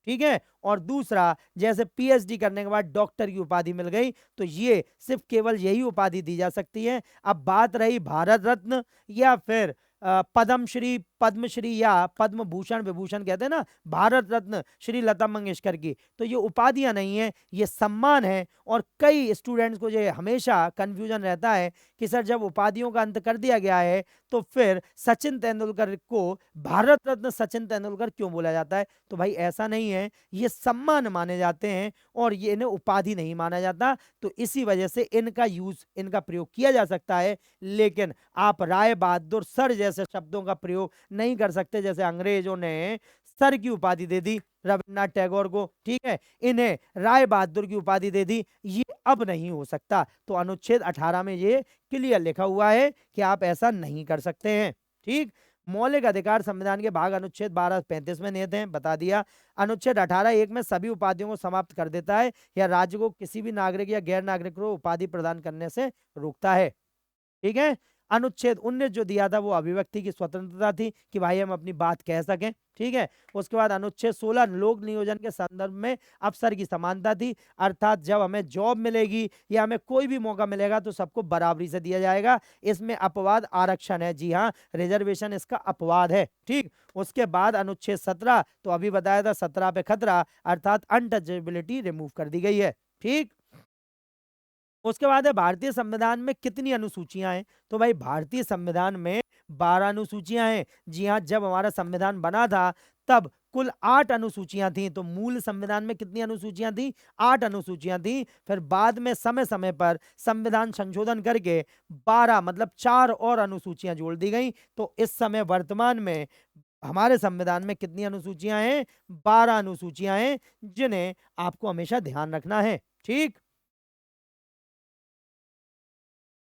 ठीक है, और दूसरा जैसे पीएचडी करने के बाद डॉक्टर की उपाधि मिल गई, तो ये सिर्फ केवल यही उपाधि दी जा सकती है। अब बात रही भारत रत्न या फिर पद्मश्री, पद्मश्री या पद्म भूषण विभूषण कहते हैं ना, भारत रत्न श्री लता मंगेशकर की, तो ये उपाधियां नहीं है, ये सम्मान है। और कई स्टूडेंट्स को ये हमेशा कंफ्यूजन रहता है कि सर जब उपाधियों का अंत कर दिया गया है तो फिर सचिन तेंदुलकर को भारत रत्न सचिन तेंदुलकर क्यों बोला जाता है? तो भाई ऐसा नहीं है, ये सम्मान माने जाते हैं और ये इन्हें उपाधि नहीं माना जाता, तो इसी वजह से इनका यूज, इनका प्रयोग किया जा सकता है। लेकिन आप राय बहादुर सर जैसे शब्दों का प्रयोग नहीं कर सकते, जैसे अंग्रेजों ने सर की उपाधि दे दी रविन्द्रनाथ टैगोर को, ठीक है, इन्हें राय बहादुर की उपाधि दे दी, ये अब नहीं हो सकता। तो अनुच्छेद 18 में ये क्लियर लिखा हुआ है कि आप ऐसा नहीं कर सकते हैं। ठीक, मौलिक अधिकार संविधान के भाग अनुच्छेद 12-35 में निहित हैं, बता दिया। अनुच्छेद 18(1) में सभी उपाधियों को समाप्त कर देता है या राज्य को किसी भी नागरिक या गैर नागरिक को उपाधि प्रदान करने से रोकता है। ठीक है, अनुच्छेद 19 जो दिया था वो अभिव्यक्ति की स्वतंत्रता थी कि भाई हम अपनी बात कह सकें। ठीक है, उसके बाद अनुच्छेद 16 लोक नियोजन के संदर्भ में अवसर की समानता थी, अर्थात जब हमें जॉब मिलेगी या हमें कोई भी मौका मिलेगा तो सबको बराबरी से दिया जाएगा। इसमें अपवाद आरक्षण है, जी हाँ, रिजर्वेशन इसका अपवाद है। ठीक, उसके बाद अनुच्छेद 17 तो अभी बताया था 17 पे खतरा, अर्थात अनटचेबिलिटी रिमूव कर दी गई है। ठीक, उसके बाद है भारतीय संविधान में कितनी अनुसूचियां हैं? तो भाई भारतीय संविधान में 12 अनुसूचियां हैं। जी हाँ, जब हमारा संविधान बना था तब कुल 8 अनुसूचियां थी। तो मूल संविधान में कितनी अनुसूचियां थी? 8 अनुसूचियां थी। फिर बाद में समय समय पर संविधान संशोधन करके 12 मतलब 4 और अनुसूचियां जोड़ दी गई। तो इस समय वर्तमान में हमारे संविधान में कितनी अनुसूचियां हैं? 12 अनुसूचियां हैं, जिन्हें आपको हमेशा ध्यान रखना है। ठीक,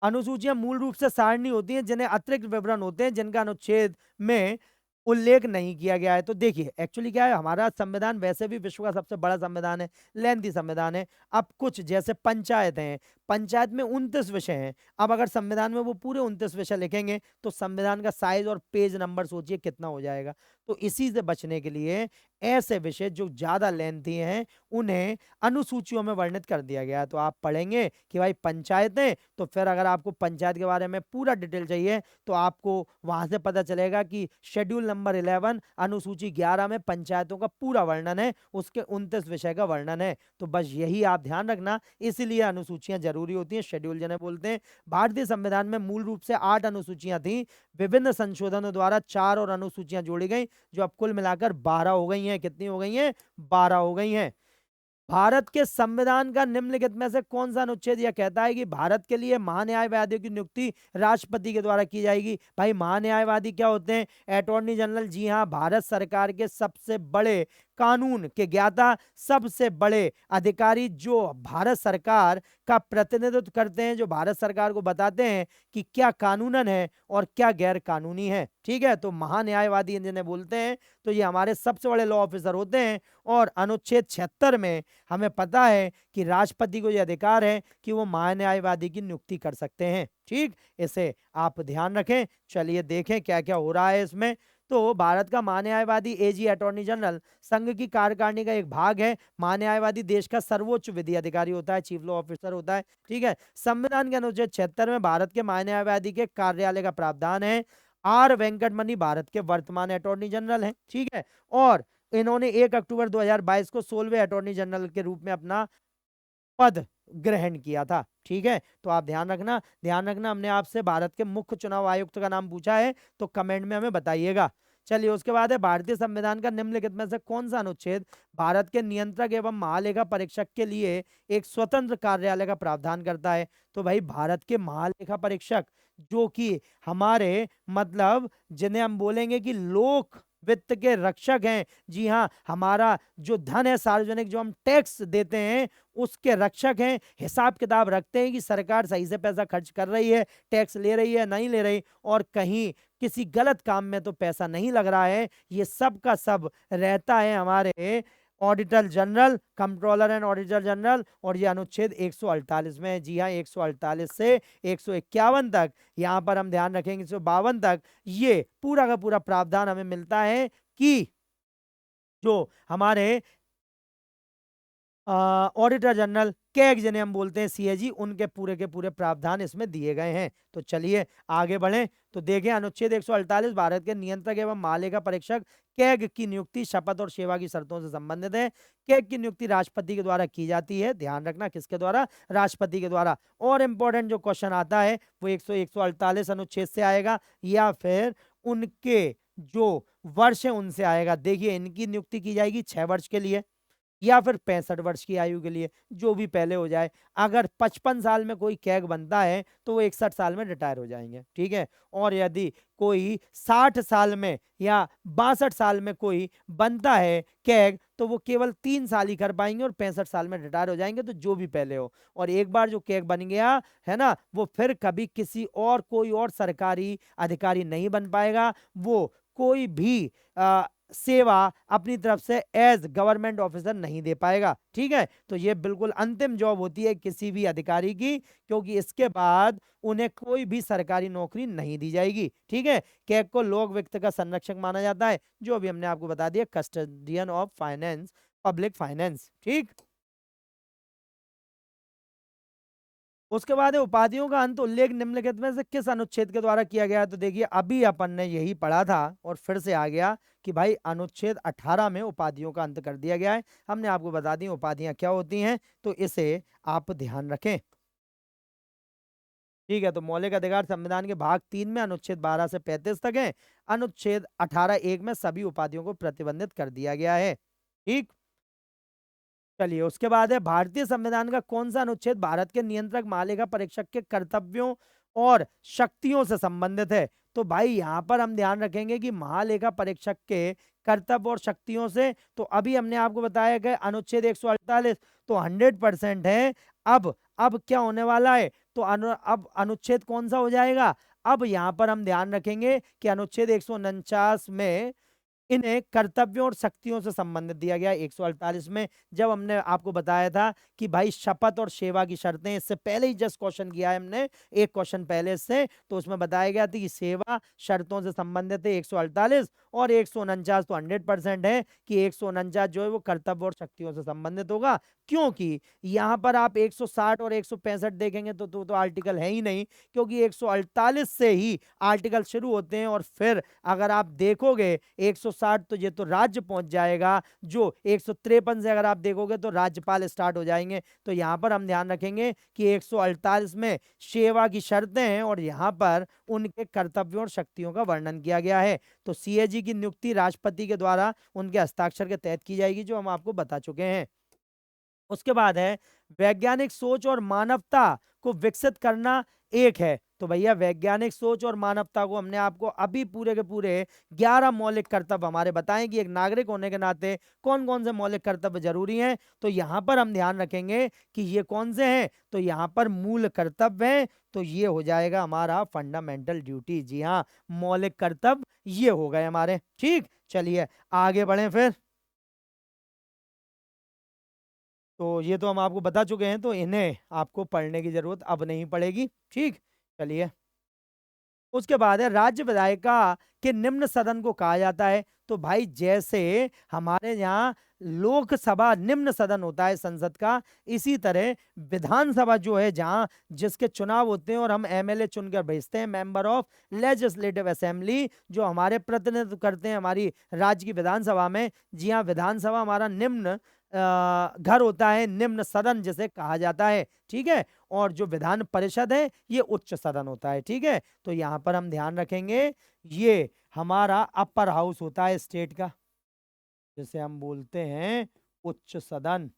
अनुसूचियां मूल रूप से सारणी होती हैं जिन्हें अतिरिक्त विवरण होते हैं जिनका अनुच्छेद में उल्लेख नहीं किया गया है। तो देखिए एक्चुअली क्या है, हमारा संविधान वैसे भी विश्व का सबसे बड़ा संविधान है, लेंथी संविधान है। अब कुछ जैसे पंचायत हैं, पंचायत में 29 विषय हैं। अब अगर संविधान में वो पूरे 29 विषय लिखेंगे तो संविधान का साइज और पेज नंबर सोचिए कितना हो जाएगा। तो इसी से बचने के लिए ऐसे विषय जो ज्यादा लेंथी हैं उन्हें अनुसूचियों में वर्णित कर दिया गया है। तो आप पढ़ेंगे कि भाई पंचायतें, तो फिर अगर आपको पंचायत के बारे में पूरा डिटेल चाहिए तो आपको वहां से पता चलेगा कि शेड्यूल नंबर 11 अनुसूची 11 में पंचायतों का पूरा वर्णन है, उसके 29 विषय का वर्णन है। तो बस यही आप ध्यान रखना, इसलिए अनुसूचियां जरूरी होती हैं, शेड्यूल जिन्हें बोलते हैं। भारतीय संविधान में मूल रूप से 8 अनुसूचियां थी, विभिन्न संशोधनों द्वारा 4 और अनुसूचियां जोड़ी गई, जो अब कुल मिलाकर 12 हो गई हैं। कितनी हो गई हैं? 12 हो गई हैं। भारत के संविधान का निम्नलिखित में से कौन सा अनुच्छेद यह कहता है कि भारत के लिए महान्यायवादियों की नियुक्ति राष्ट्रपति के द्वारा की जाएगी? भाई महान्यायवादी क्या होते हैं? Attorney general. जी हाँ, भारत सरकार के सबसे बड़े कानून के ज्ञाता, सबसे बड़े अधिकारी, जो भारत सरकार का प्रतिनिधित्व करते हैं, जो भारत सरकार को बताते हैं कि क्या कानूनन है और क्या गैर कानूनी है। ठीक है, तो महान्यायवादी जिन्हें बोलते हैं, तो ये हमारे सबसे बड़े लॉ ऑफिसर होते हैं। और अनुच्छेद 76 में हमें पता है कि राष्ट्रपति को यह अधिकार है कि वो महान्यायवादी की नियुक्ति कर सकते हैं। ठीक, इसे आप ध्यान रखें। चलिए देखें क्या क्या हो रहा है इसमें। तो भारत का महान्यायवादी एजी अटॉर्नी जनरल संघ की कार्यकारिणी का एक भाग है। महान्यायवादी देश का सर्वोच्च विधि अधिकारी होता है, चीफ लॉ ऑफिसर होता है। ठीक है, संविधान के अनुच्छेद 76 में भारत के महान्यायवादी के कार्यालय का प्रावधान है। आर वेंकटमणि भारत के वर्तमान अटॉर्नी जनरल हैं। ठीक है, और इन्होंने 1 अक्टूबर 2022 को 16वें अटॉर्नी जनरल के रूप में अपना पद ग्रहण किया था। ठीक है, तो आप ध्यान रखना, ध्यान रखना। हमने आपसे भारत के मुख्य चुनाव आयुक्त का नाम पूछा है, तो कमेंट में हमें बताइएगा। चलिए, उसके बाद है भारतीय संविधान का निम्नलिखित में से कौन सा अनुच्छेद भारत के नियंत्रक एवं महालेखा परीक्षक के लिए एक स्वतंत्र कार्यालय का प्रावधान करता है? तो भाई भारत के महालेखा परीक्षक, जो कि हमारे मतलब जिन्हें हम बोलेंगे कि लोक वित्त के रक्षक हैं। जी हाँ, हमारा जो धन है सार्वजनिक, जो हम टैक्स देते हैं, उसके रक्षक हैं। हिसाब किताब रखते हैं कि सरकार सही से पैसा खर्च कर रही है, टैक्स ले रही है, नहीं ले रही, और कहीं किसी गलत काम में तो पैसा नहीं लग रहा है। ये सब का सब रहता है हमारे auditor general, controller and auditor general. और ये अनुच्छेद 148 में है। जी हाँ, 148 से 151 तक, यहाँ पर हम ध्यान रखेंगे 152 तक, ये पूरा का पूरा प्रावधान हमें मिलता है कि जो हमारे ऑडिटर जनरल, कैग जिन्हें हम बोलते हैं, सीएजी, उनके पूरे के पूरे प्रावधान इसमें दिए गए हैं। तो चलिए आगे बढ़ें। तो देखें अनुच्छेद 148 भारत के नियंत्रक एवं महालेखा परीक्षक कैग की नियुक्ति शपथ और सेवा की शर्तों से संबंधित है। कैग की नियुक्ति राष्ट्रपति के द्वारा की जाती है, ध्यान रखना किसके द्वारा, राष्ट्रपति के द्वारा। और इंपॉर्टेंट जो क्वेश्चन आता है वो 148 अनुच्छेद से आएगा या फिर उनके जो वर्ष है उनसे आएगा। देखिए इनकी नियुक्ति की जाएगी 6 वर्ष के लिए या फिर 65 वर्ष की आयु के लिए, जो भी पहले हो जाए। अगर 55 साल में कोई कैग बनता है तो वो 61 साल में रिटायर हो जाएंगे, ठीक है। और यदि कोई 60 साल में या 62 साल में कोई बनता है कैग तो वो केवल 3 साल ही कर पाएंगे और 65 साल में रिटायर हो जाएंगे, तो जो भी पहले हो। और एक बार जो कैग बन गया है ना, वो फिर कभी किसी और कोई और सरकारी अधिकारी नहीं बन पाएगा, वो कोई भी सेवा अपनी तरफ से एज गवर्नमेंट ऑफिसर नहीं दे पाएगा, ठीक है। तो ये बिल्कुल अंतिम जॉब होती है किसी भी अधिकारी की, क्योंकि इसके बाद उन्हें कोई भी सरकारी नौकरी नहीं दी जाएगी, ठीक है। कैग को लोक वित्त का संरक्षक माना जाता है, जो भी हमने आपको बता दिया, custodian of finance, public finance, ठीक। उसके बाद है उपाधियों का अंत उल्लेख निम्नलिखित में से किस अनुच्छेद के द्वारा किया गया है। तो देखिए अभी अपन ने यही पढ़ा था और फिर से आ गया कि भाई अनुच्छेद 18 में उपाधियों का अंत कर दिया गया है। हमने आपको बता दी उपाधियां क्या होती हैं, तो इसे आप ध्यान रखें, ठीक है। तो मौलिक अधिकार संविधान के भाग 3 में अनुच्छेद 12 से 35 तक है। अनुच्छेद 18(1) में सभी उपाधियों को प्रतिबंधित कर दिया गया है, ठीक। चलिए उसके बाद है भारतीय संविधान का कौन सा अनुच्छेद भारत के नियंत्रक महालेखा परीक्षक के कर्तव्यों और शक्तियों से संबंधित है। तो भाई यहां पर हम ध्यान रखेंगे कि महालेखा परीक्षक के कर्तव्य और शक्तियों से, तो अभी हमने आपको बताया कि अनुच्छेद 148 तो 100% है। अब क्या होने वाला है, तो अब अनुच्छेद कौन सा हो जाएगा। अब यहां पर हम ध्यान रखेंगे कि अनुच्छेद 149 में इन्हें कर्तव्यों और शक्तियों से संबंधित दिया गया। 148 में जब हमने आपको बताया था कि भाई शपथ और सेवा की शर्तें, इससे पहले ही जस्ट क्वेश्चन किया है हमने, एक क्वेश्चन पहले से, तो उसमें बताया गया था कि सेवा शर्तों से संबंधित है 148 और 149 तो 100% है कि 149 जो है वो कर्तव्य और शक्तियों से संबंधित होगा। क्योंकि यहां पर आप 160 और 165 देखेंगे तो आर्टिकल है ही नहीं, क्योंकि 148 से ही आर्टिकल शुरू होते हैं। और फिर अगर आप देखोगे 160 तो ये तो राज्य पहुंच जाएगा, जो 153 से अगर आप देखोगे तो राज्यपाल स्टार्ट हो जाएंगे। तो यहां पर हम ध्यान रखेंगे कि 148 में सेवा की शर्तें हैं और यहां पर उनके कर्तव्यों और शक्तियों का वर्णन किया गया है। तो सीएजी की नियुक्ति राष्ट्रपति के द्वारा उनके हस्ताक्षर के तहत की जाएगी, जो हम आपको बता चुके हैं। उसके बाद है वैज्ञानिक सोच और मानवता को विकसित करना एक है। तो भैया वैज्ञानिक सोच और मानवता को हमने आपको अभी पूरे के पूरे 11 मौलिक कर्तव्य हमारे बताएं कि एक नागरिक होने के नाते कौन कौन से मौलिक कर्तव्य जरूरी हैं। तो यहां पर हम ध्यान रखेंगे कि ये कौन से हैं, तो यहां पर मूल कर्तव्य हैं, तो ये हो जाएगा हमारा फंडामेंटल ड्यूटी। जी हाँ, मौलिक कर्तव्य ये हो गए हमारे, ठीक। चलिए आगे बढ़े फिर। तो ये तो हम आपको बता चुके हैं, तो इन्हें आपको पढ़ने की जरूरत अब नहीं पड़ेगी, ठीक। चलिए उसके बाद है राज्य विधायिका के निम्न सदन को कहा जाता है। तो भाई जैसे हमारे यहाँ लोकसभा निम्न सदन होता है संसद का, इसी तरह विधानसभा जो है जहां जिसके चुनाव होते हैं और हम एमएलए चुनकर भेजते हैं, मेंबर ऑफ लेजिस्लेटिव असेंबली, जो हमारे प्रतिनिधित्व करते हैं हमारी राज्य की विधानसभा में। जी हाँ, विधानसभा हमारा निम्न घर होता है, निम्न सदन जिसे कहा जाता है, ठीक है। और जो विधान परिषद है ये उच्च सदन होता है, ठीक है। तो यहां पर हम ध्यान रखेंगे ये हमारा अपर हाउस होता है स्टेट का, जिसे हम बोलते हैं उच्च सदन,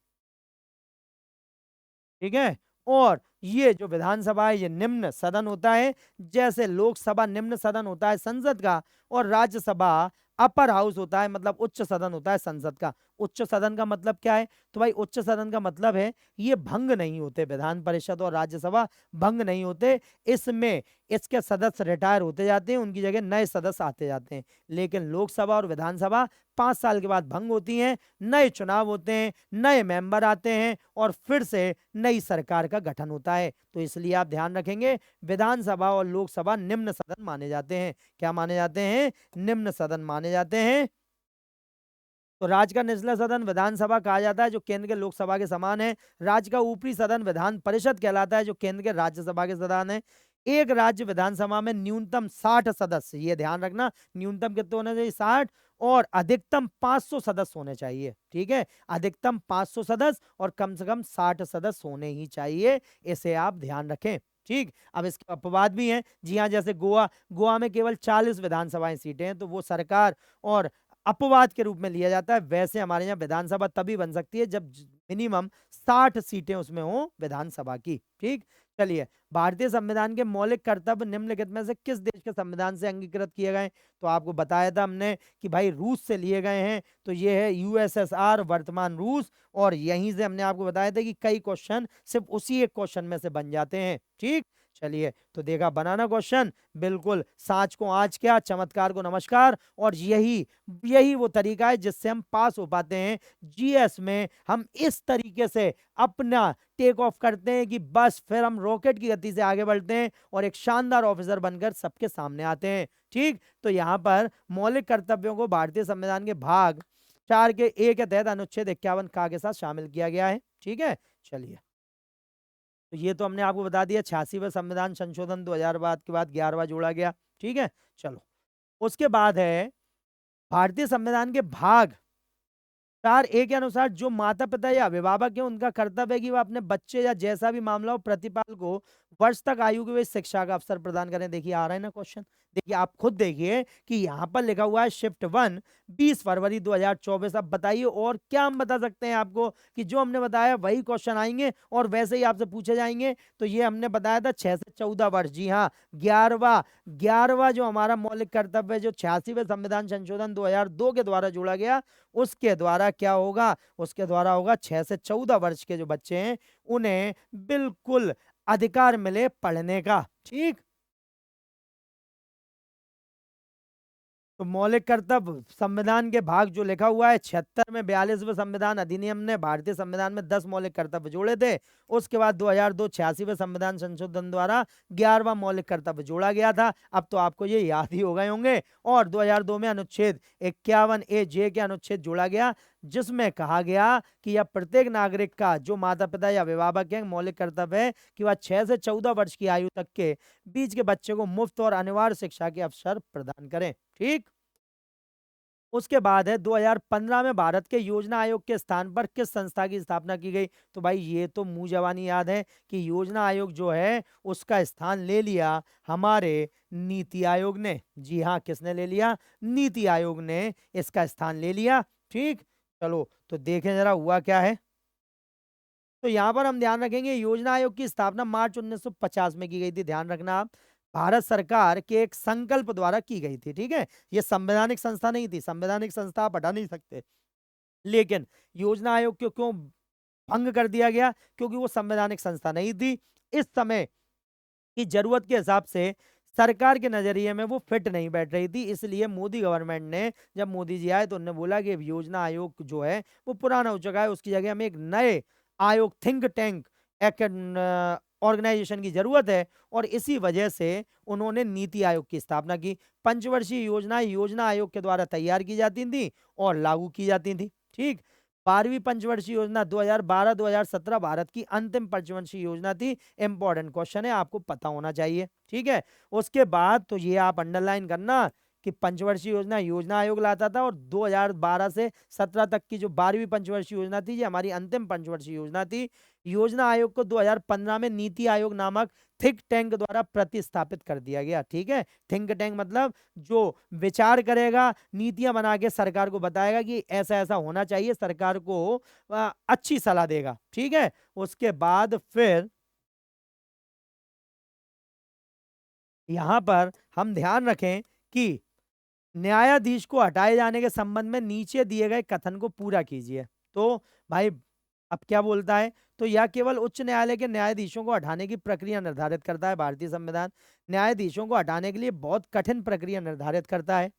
ठीक है। और ये जो विधानसभा है ये निम्न सदन होता है, जैसे लोकसभा निम्न सदन होता है संसद का, और राज्यसभा अपर हाउस होता है, मतलब उच्च सदन होता है संसद का। उच्च सदन का मतलब क्या है, तो भाई उच्च सदन का मतलब है ये भंग नहीं होते, विधान परिषद और राज्यसभा भंग नहीं होते। इसमें इसके सदस्य रिटायर होते जाते हैं, उनकी जगह नए सदस्य आते जाते हैं। लेकिन लोकसभा और विधानसभा 5 साल के बाद भंग होती हैं, नए चुनाव होते हैं, नए मेंबर आते हैं और फिर से नई सरकार का गठन होता है। तो इसलिए आप ध्यान रखेंगे विधानसभा और लोकसभा निम्न सदन माने जाते हैं। क्या माने जाते हैं, निम्न सदन माने जाते हैं। तो राज्य का निचला सदन विधानसभा कहा जाता है, जो केंद्र के लोकसभा के समान है। राज्य का ऊपरी सदन विधान परिषद कहलाता है, जो केंद्र के राज्यसभा के समान है। एक राज्य विधानसभा में न्यूनतम 60 सदस्य, ये ध्यान रखना, न्यूनतम कितने होने चाहिए 60 और अधिकतम 500 सदस्य होने चाहिए। ठीक है, अधिकतम 500 सदस्य और कम से कम 60 सदस्य होने ही चाहिए, इसे आप ध्यान रखें। ठीक, अब इसके अपवाद भी हैं। जी हाँ, जैसे गोवा में केवल 40 विधानसभाएं सीटें हैं, तो वो सरकार और अपवाद के रूप में लिया जाता है। वैसे हमारे यहाँ विधानसभा तभी बन सकती है जब मिनिमम 60 सीटें उसमें हो विधानसभा की। ठीक, चलिए, भारतीय संविधान के मौलिक कर्तव्य निम्नलिखित में से किस देश के संविधान से अंगीकृत किए गए? तो आपको बताया था हमने कि भाई रूस से लिए गए हैं, तो ये है यूएसएसआर, वर्तमान रूस। और यहीं से हमने आपको बताया था कि कई क्वेश्चन सिर्फ उसी एक क्वेश्चन में से बन जाते हैं। ठीक, चलिए, तो देखा बनाना क्वेश्चन, बिल्कुल, साच को आज क्या, चमत्कार को नमस्कार। और यही यही वो तरीका है जिससे हम पास हो पाते हैं जीएस में। हम इस तरीके से अपना टेक ऑफ करते हैं कि बस फिर हम रॉकेट की गति से आगे बढ़ते हैं और एक शानदार ऑफिसर बनकर सबके सामने आते हैं। ठीक, तो यहाँ पर मौलिक कर्तव्यों को भारतीय संविधान के भाग 4 के ए के तहत अनुच्छेद 51 का के साथ शामिल किया गया है। ठीक है, चलिए, तो ये तो हमने आपको बता दिया। 86वें संविधान संशोधन 2000 बाद के बाद 11वां जोड़ा गया। ठीक है, चलो, उसके बाद है भारतीय संविधान के भाग 4 ए के अनुसार जो माता पिता या अभिभावक है उनका कर्तव्य है कि वह अपने बच्चे या जैसा भी मामला हो प्रतिपाल को वर्ष तक आयु की वही शिक्षा का अवसर प्रदान करें। देखिए आ रहा है ना क्वेश्चन, देखिए आप खुद देखिए कि यहाँ पर लिखा हुआ है शिफ्ट 1 20 फरवरी 2024। अब बताइए और क्या हम बता सकते हैं आपको कि जो हमने बताया वही क्वेश्चन आएंगे और वैसे ही आपसे पूछे जाएंगे। तो ये हमने बताया था 6 से 14 वर्ष। जी हाँ, 11वां जो हमारा मौलिक कर्तव्य है जो 86वें संविधान संशोधन 2002 के द्वारा जोड़ा गया, उसके द्वारा क्या होगा, उसके द्वारा होगा 6 से 14 वर्ष के जो बच्चे हैं उन्हें बिल्कुल अधिकार मिले पढ़ने का। ठीक, तो मौलिक कर्तव्य संविधान के भाग जो लिखा हुआ है 76 में 42वें संविधान अधिनियम ने भारतीय संविधान में 10 मौलिक कर्तव्य जोड़े थे। उसके बाद 2002 86वें संविधान संशोधन द्वारा 11वां मौलिक कर्तव्य जोड़ा गया था। अब तो आपको ये याद ही हो गए होंगे। और 2002 में अनुच्छेद 51 ए जे के अनुच्छेद जोड़ा गया जिसमें कहा गया कि यह प्रत्येक नागरिक का जो माता पिता या अभिभावक है मौलिक कर्तव्य है कि वह 6 से 14 वर्ष की आयु तक के बीच के बच्चे को मुफ्त और अनिवार्य शिक्षा के अवसर प्रदान करें। ठीक, उसके बाद है 2015 में भारत के योजना आयोग के स्थान पर किस संस्था की स्थापना की गई? तो भाई ये तो मुंह जवानी याद है कि योजना आयोग जो है उसका स्थान ले लिया हमारे नीति आयोग ने। जी हाँ, किसने ले लिया? नीति आयोग ने इसका स्थान ले लिया। ठीक, चलो तो देखें जरा हुआ क्या है। तो यहाँ पर हम ध्यान रखेंगे योजना आयोग की स्थापना मार्च 1950 में की गई थी। ध्यान रखना आप, भारत सरकार के एक संकल्प द्वारा की गई थी। ठीक है, ये संवैधानिक संस्था नहीं थी, संवैधानिक संस्था आप हटा नहीं सकते, लेकिन योजना आयोग को क्यों भंग कर दिया गया? क्योंकि वो संवैधानिक संस्था नहीं थी। इस समय की जरूरत के हिसाब से सरकार के नजरिए में वो फिट नहीं बैठ रही थी, इसलिए मोदी गवर्नमेंट ने, जब मोदी जी आए तो उन्होंने बोला कि योजना आयोग जो है वो पुराना हो चुका है, उसकी जगह हमें एक नए आयोग, थिंक टैंक ऑर्गेनाइजेशन की जरूरत है। और इसी वजह से उन्होंने नीति आयोग की स्थापना की। पंचवर्षीय योजना योजना आयोग के द्वारा तैयार की जाती थी और लागू की जाती थी। ठीक, 12वीं पंचवर्षीय योजना 2012-2017 भारत की अंतिम पंचवर्षीय योजना थी। इंपॉर्टेंट क्वेश्चन है, आपको पता होना चाहिए। ठीक है, उसके बाद तो ये आप अंडरलाइन करना कि पंचवर्षीय योजना योजना आयोग लाता था और 2012 से 17 तक की जो 12वीं पंचवर्षीय योजना थी ये हमारी अंतिम पंचवर्षीय योजना थी। योजना आयोग को 2015 में नीति आयोग नामक थिंक टैंक द्वारा प्रतिस्थापित कर दिया गया। ठीक है, थिंक टैंक मतलब जो विचार करेगा, नीतियां बना के सरकार को बताएगा कि ऐसा ऐसा होना चाहिए, सरकार को अच्छी सलाह देगा। ठीक है, उसके बाद फिर यहां पर हम ध्यान रखें कि न्यायाधीश को हटाए जाने के संबंध में नीचे दिए गए कथन को पूरा कीजिए। तो भाई अब क्या बोलता है? तो यह केवल उच्च न्यायालय के न्यायाधीशों को हटाने की प्रक्रिया निर्धारित करता है। भारतीय संविधान न्यायाधीशों को हटाने के लिए बहुत कठिन प्रक्रिया निर्धारित करता है।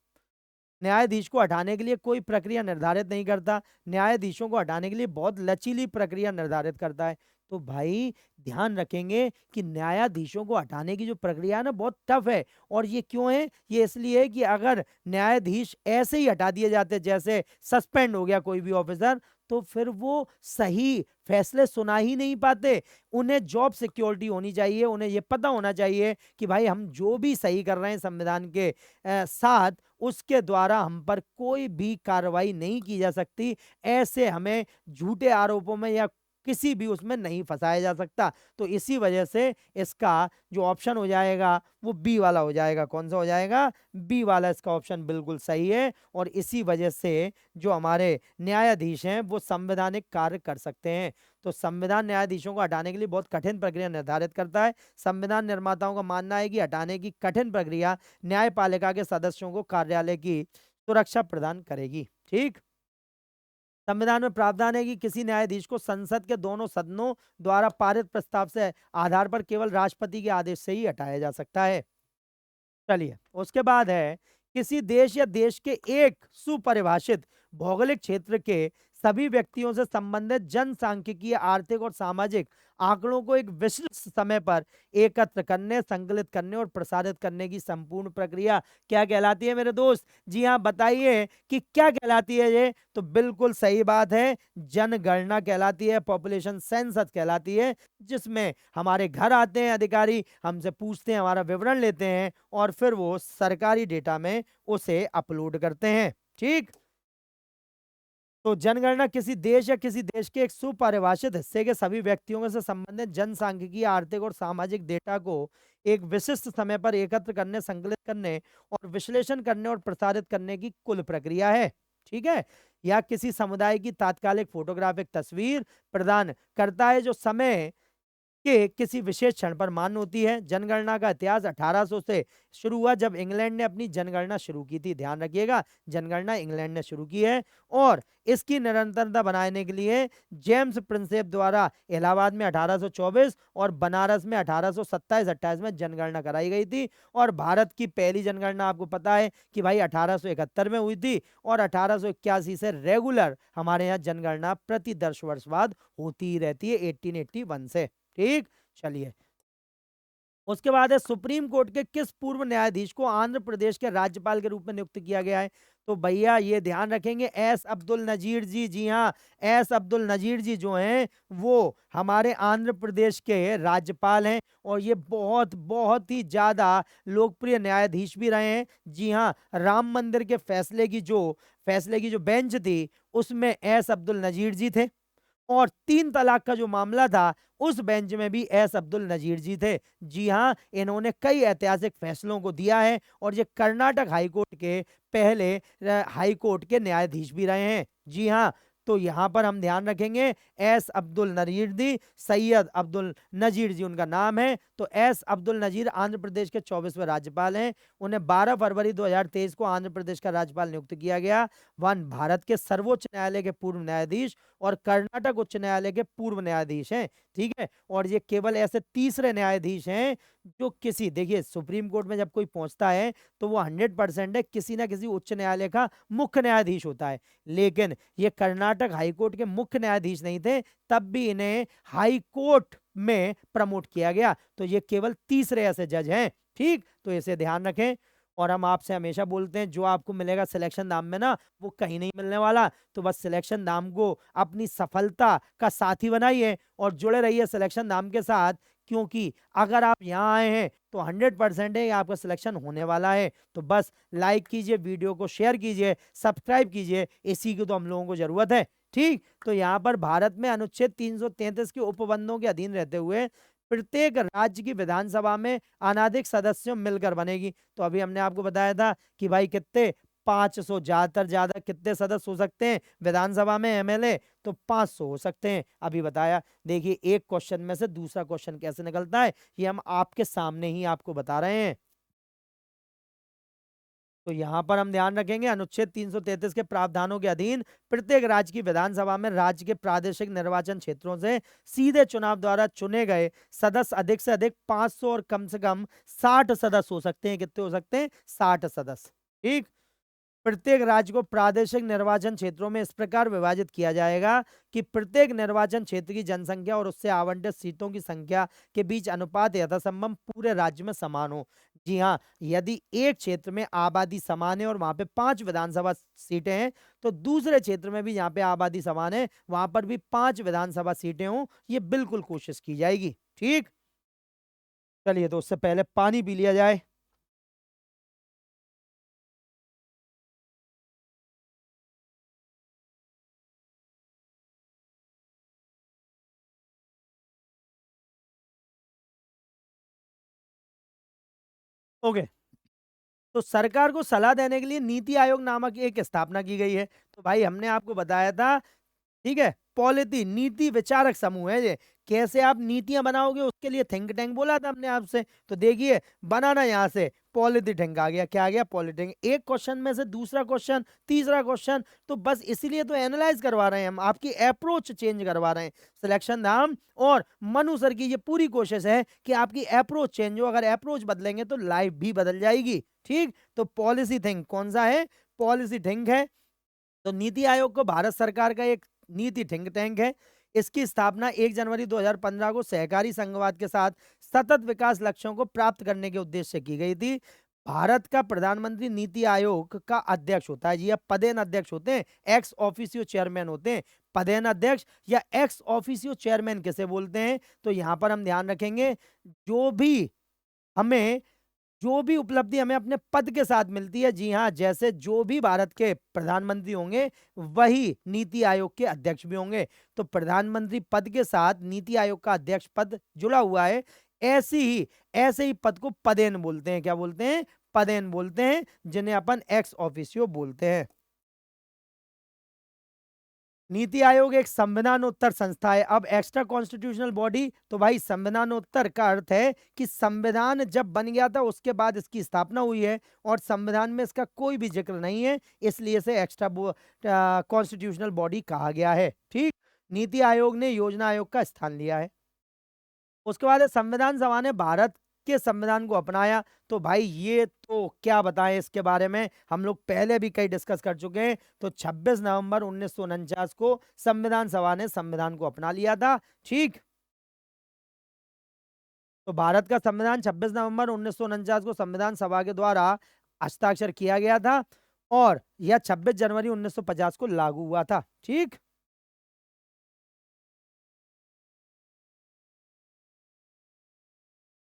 न्यायाधीश को हटाने के लिए कोई प्रक्रिया निर्धारित नहीं करता, न्यायाधीशों को हटाने के लिए बहुत लचीली प्रक्रिया निर्धारित करता है। तो भाई ध्यान रखेंगे कि न्यायाधीशों को हटाने की जो प्रक्रिया है ना बहुत टफ है। और ये क्यों है? ये इसलिए है कि अगर न्यायाधीश ऐसे ही हटा दिए जाते, जैसे सस्पेंड हो गया कोई भी ऑफिसर, तो फिर वो सही फैसले सुना ही नहीं पाते। उन्हें जॉब सिक्योरिटी होनी चाहिए, उन्हें ये पता होना चाहिए कि भाई हम जो भी सही कर रहे हैं संविधान के साथ, उसके द्वारा हम पर कोई भी कार्रवाई नहीं की जा सकती। ऐसे हमें झूठे आरोपों में या किसी भी उसमें नहीं फंसाया जा सकता। तो इसी वजह से इसका जो ऑप्शन हो जाएगा वो बी वाला हो जाएगा। कौन सा हो जाएगा? बी वाला इसका ऑप्शन बिल्कुल सही है। और इसी वजह से जो हमारे न्यायाधीश हैं वो संवैधानिक कार्य कर सकते हैं। तो संविधान न्यायाधीशों को हटाने के लिए बहुत कठिन प्रक्रिया निर्धारित करता है। संविधान निर्माताओं का मानना है कि हटाने की कठिन प्रक्रिया न्यायपालिका के सदस्यों को कार्यालय की सुरक्षा प्रदान करेगी। ठीक। संविधान में प्रावधान है कि किसी न्यायाधीश को संसद के दोनों सदनों द्वारा पारित प्रस्ताव से आधार पर केवल राष्ट्रपति के आदेश से ही हटाया जा सकता है। चलिए, उसके बाद है किसी देश या देश के एक सुपरिभाषित भौगोलिक क्षेत्र के सभी व्यक्तियों से संबंधित जनसांख्यिकीय, आर्थिक और सामाजिक आंकड़ों को एक विशिष्ट समय पर एकत्र करने, संकलित करने और प्रसारित करने की संपूर्ण प्रक्रिया क्या कहलाती है मेरे दोस्त? जी हाँ, बताइए कि क्या कहलाती है ये? तो बिल्कुल सही बात है, जनगणना कहलाती है, पॉपुलेशन सेंसस कहलाती है, जिसमें हमारे घर आते हैं अधिकारी, हमसे पूछते हैं, हमारा विवरण लेते हैं और फिर वो सरकारी डेटा में उसे अपलोड करते हैं। ठीक। तो जनगणना किसी देश या किसी देश के एक सुपरिभाषित हिस्से के सभी व्यक्तियों से संबंधित जनसांख्यिकीय, आर्थिक और सामाजिक डेटा को एक विशिष्ट समय पर एकत्र करने, संकलित करने और विश्लेषण करने और प्रसारित करने की कुल प्रक्रिया है। ठीक है। या किसी समुदाय की तात्कालिक फोटोग्राफिक तस्वीर प्रदान करता है जो समय कि किसी विशेष क्षण पर मान्य होती है। जनगणना का इतिहास 1800 से शुरू हुआ, जब इंग्लैंड ने अपनी जनगणना शुरू की थी। ध्यान रखिएगा, जनगणना इंग्लैंड ने शुरू की है और इसकी निरंतरता बनाने के लिए जेम्स प्रिंसेप द्वारा इलाहाबाद में 1824 और बनारस में 1827-28 में जनगणना कराई गई थी। और भारत की पहली जनगणना आपको पता है कि भाई 1871 में हुई थी और 1881 से रेगुलर हमारे यहाँ जनगणना प्रति 10 वर्ष बाद होती ही रहती है, 1881 से। ठीक। चलिए, उसके बाद है सुप्रीम कोर्ट के किस पूर्व न्यायाधीश को आंध्र प्रदेश के राज्यपाल के रूप में नियुक्त किया गया है? तो भैया ये ध्यान रखेंगे, एस अब्दुल नजीर जी। जी हाँ, एस अब्दुल नजीर जी जो हैं वो हमारे आंध्र प्रदेश के राज्यपाल हैं और ये बहुत बहुत ही ज्यादा लोकप्रिय न्यायाधीश भी रहे हैं। जी हाँ, राम मंदिर के फैसले की जो बेंच थी उसमें एस अब्दुल नजीर जी थे और 3 तलाक का जो मामला था उस बेंच में भी एस अब्दुल नजीर जी थे। जी हाँ, इन्होंने कई ऐतिहासिक फैसलों को दिया है और ये कर्नाटक हाई कोर्ट के पहले हाई कोर्ट के न्यायाधीश भी रहे हैं। जी हाँ, तो यहाँ पर हम ध्यान रखेंगे एस अब्दुल नजीर जी, सैयद अब्दुल नजीर जी उनका नाम है। तो एस अब्दुल नजीर आंध्र प्रदेश के 24वें राज्यपाल हैं। उन्हें 12 फरवरी 2023 को आंध्र प्रदेश का राज्यपाल नियुक्त किया गया। वन भारत के सर्वोच्च न्यायालय के पूर्व न्यायाधीश और कर्नाटक उच्च न्यायालय के पूर्व न्यायाधीश हैं। ठीक है। और ये केवल ऐसे तीसरे न्यायाधीश हैं जो किसी, देखिए सुप्रीम कोर्ट में जब कोई पहुंचता है तो वो 100% है किसी ना किसी उच्च न्यायालय का मुख्य न्यायाधीश होता है। लेकिन ये कर्नाटक हाई कोर्ट के मुख्य न्यायाधीश नहीं थे, तब भी इन्हें हाई कोर्ट में प्रमोट किया गया। तो ये केवल तीसरे ऐसे जज हैं। ठीक, तो इसे ध्यान रखें। और हम आपसे हमेशा बोलते हैं जो आपको मिलेगा सिलेक्शन दाम में ना, वो कहीं नहीं मिलने वाला। तो बस सिलेक्शन दाम को अपनी सफलता का साथी बनाइए और जुड़े रहिए सिलेक्शन दाम के साथ, क्योंकि अगर आप यहाँ आए हैं तो 100% है कि आपका सिलेक्शन होने वाला है। तो बस लाइक कीजिए, वीडियो को शेयर कीजिए, सब्सक्राइब कीजिए, इसी की तो हम लोगों को जरूरत है। ठीक, तो यहाँ पर भारत में अनुच्छेद 333 के उपबंधों के अधीन रहते हुए प्रत्येक राज्य की विधानसभा में अनाधिक सदस्यों मिलकर बनेगी। तो अभी हमने आपको बताया था कि भाई कितने, 500, ज्यादातर ज्यादा कितने सदस्य हो सकते हैं विधानसभा में एमएलए? तो 500 हो सकते हैं। अभी बताया। देखिए एक क्वेश्चन में से दूसरा क्वेश्चन कैसे निकलता है ये हम आपके सामने ही आपको बता रहे हैं। तो यहां पर हम ध्यान रखेंगे अनुच्छेद 333 के प्रावधानों के अधीन प्रत्येक राज्य की विधानसभा में राज्य के प्रादेशिक निर्वाचन क्षेत्रों से सीधे चुनाव द्वारा चुने गए सदस्य अधिक से अधिक 500 और कम से कम 60 सदस्य हो सकते हैं। कितने हो सकते हैं? 60 सदस्य। ठीक। प्रत्येक राज्य को प्रादेशिक निर्वाचन क्षेत्रों में इस प्रकार विभाजित किया जाएगा कि प्रत्येक निर्वाचन क्षेत्र की जनसंख्या और उससे आवंटित सीटों की संख्या के बीच अनुपात यथासंभव पूरे राज्य में समान हो। जी हाँ, यदि एक क्षेत्र में आबादी समान है और वहां पे 5 विधानसभा सीटें हैं, तो दूसरे क्षेत्र में भी जहाँ पे आबादी समान है वहां पर भी 5 विधानसभा सीटें हों, ये बिल्कुल कोशिश की जाएगी। ठीक, चलिए तो उससे पहले पानी पी लिया जाए। ओके, तो सरकार को सलाह देने के लिए नीति आयोग नामक एक स्थापना की गई है। तो भाई हमने आपको बताया था, ठीक है, पॉलिटी नीति विचारक समूह है ये। कैसे आप नीतियां बनाओगे उसके लिए थिंक टैंक बोला था हमने आपसे। तो देखिए बनाना यहाँ से पॉलिटी थिंक आ गया, क्या आ गया, पॉलिटी थिंक। एक क्वेश्चन में से दूसरा क्वेश्चन, तीसरा क्वेश्चन, तो बस इसीलिए तो एनालाइज करवा रहे हैं हम, आपकी अप्रोच चेंज करवा रहे हैं। सिलेक्शन धाम और मनु सर की ये पूरी कोशिश है कि आपकी अप्रोच चेंज हो। अगर अप्रोच बदलेंगे तो लाइफ भी बदल जाएगी। ठीक, तो पॉलिसी थिंक कौन सा है, पॉलिसी थिंक है। तो नीति आयोग को भारत सरकार का एक नीति थिंक टैंक है। इसकी स्थापना 1 जनवरी 2015 को सहकारी संघवाद के साथ सतत विकास लक्ष्यों को प्राप्त करने के उद्देश्य से की गई थी। भारत का प्रधानमंत्री नीति आयोग का अध्यक्ष होता है जी, या पदेन अध्यक्ष होते हैं, एक्स ऑफिसियो चेयरमैन होते हैं। पदेन अध्यक्ष या एक्स ऑफिसियो चेयरमैन किसे बोलते हैं, तो यहां पर हम ध्यान रखेंगे जो भी हमें जो भी उपलब्धि हमें अपने पद के साथ मिलती है, जी हाँ, जैसे जो भी भारत के प्रधानमंत्री होंगे वही नीति आयोग के अध्यक्ष भी होंगे। तो प्रधानमंत्री पद के साथ नीति आयोग का अध्यक्ष पद जुड़ा हुआ है। ऐसे ही पद को पदेन बोलते हैं। क्या बोलते हैं, पदेन बोलते हैं, जिन्हें अपन एक्स ऑफिसियो बोलते हैं। नीति आयोग एक संविधानोत्तर संस्था है। अब एक्स्ट्रा कॉन्स्टिट्यूशनल बॉडी, तो भाई संविधानोत्तर का अर्थ है कि संविधान जब बन गया था उसके बाद इसकी स्थापना हुई है और संविधान में इसका कोई भी जिक्र नहीं है, इसलिए इसे एक्स्ट्रा कॉन्स्टिट्यूशनल बॉडी कहा गया है। ठीक, नीति आयोग ने योजना आयोग का स्थान लिया है। उसके बाद है संविधान सभा ने भारत के संविधान को अपनाया। तो भाई ये तो क्या बताएं इसके बारे में, हम लोग पहले भी कई डिस्कस कर चुके हैं। तो 26 नवंबर 1949 को संविधान सभा ने संविधान को अपना लिया था। ठीक, तो भारत का संविधान 26 नवंबर 1949 को संविधान सभा के द्वारा हस्ताक्षर किया गया था और यह 26 जनवरी 1950 को लागू हुआ था। ठीक,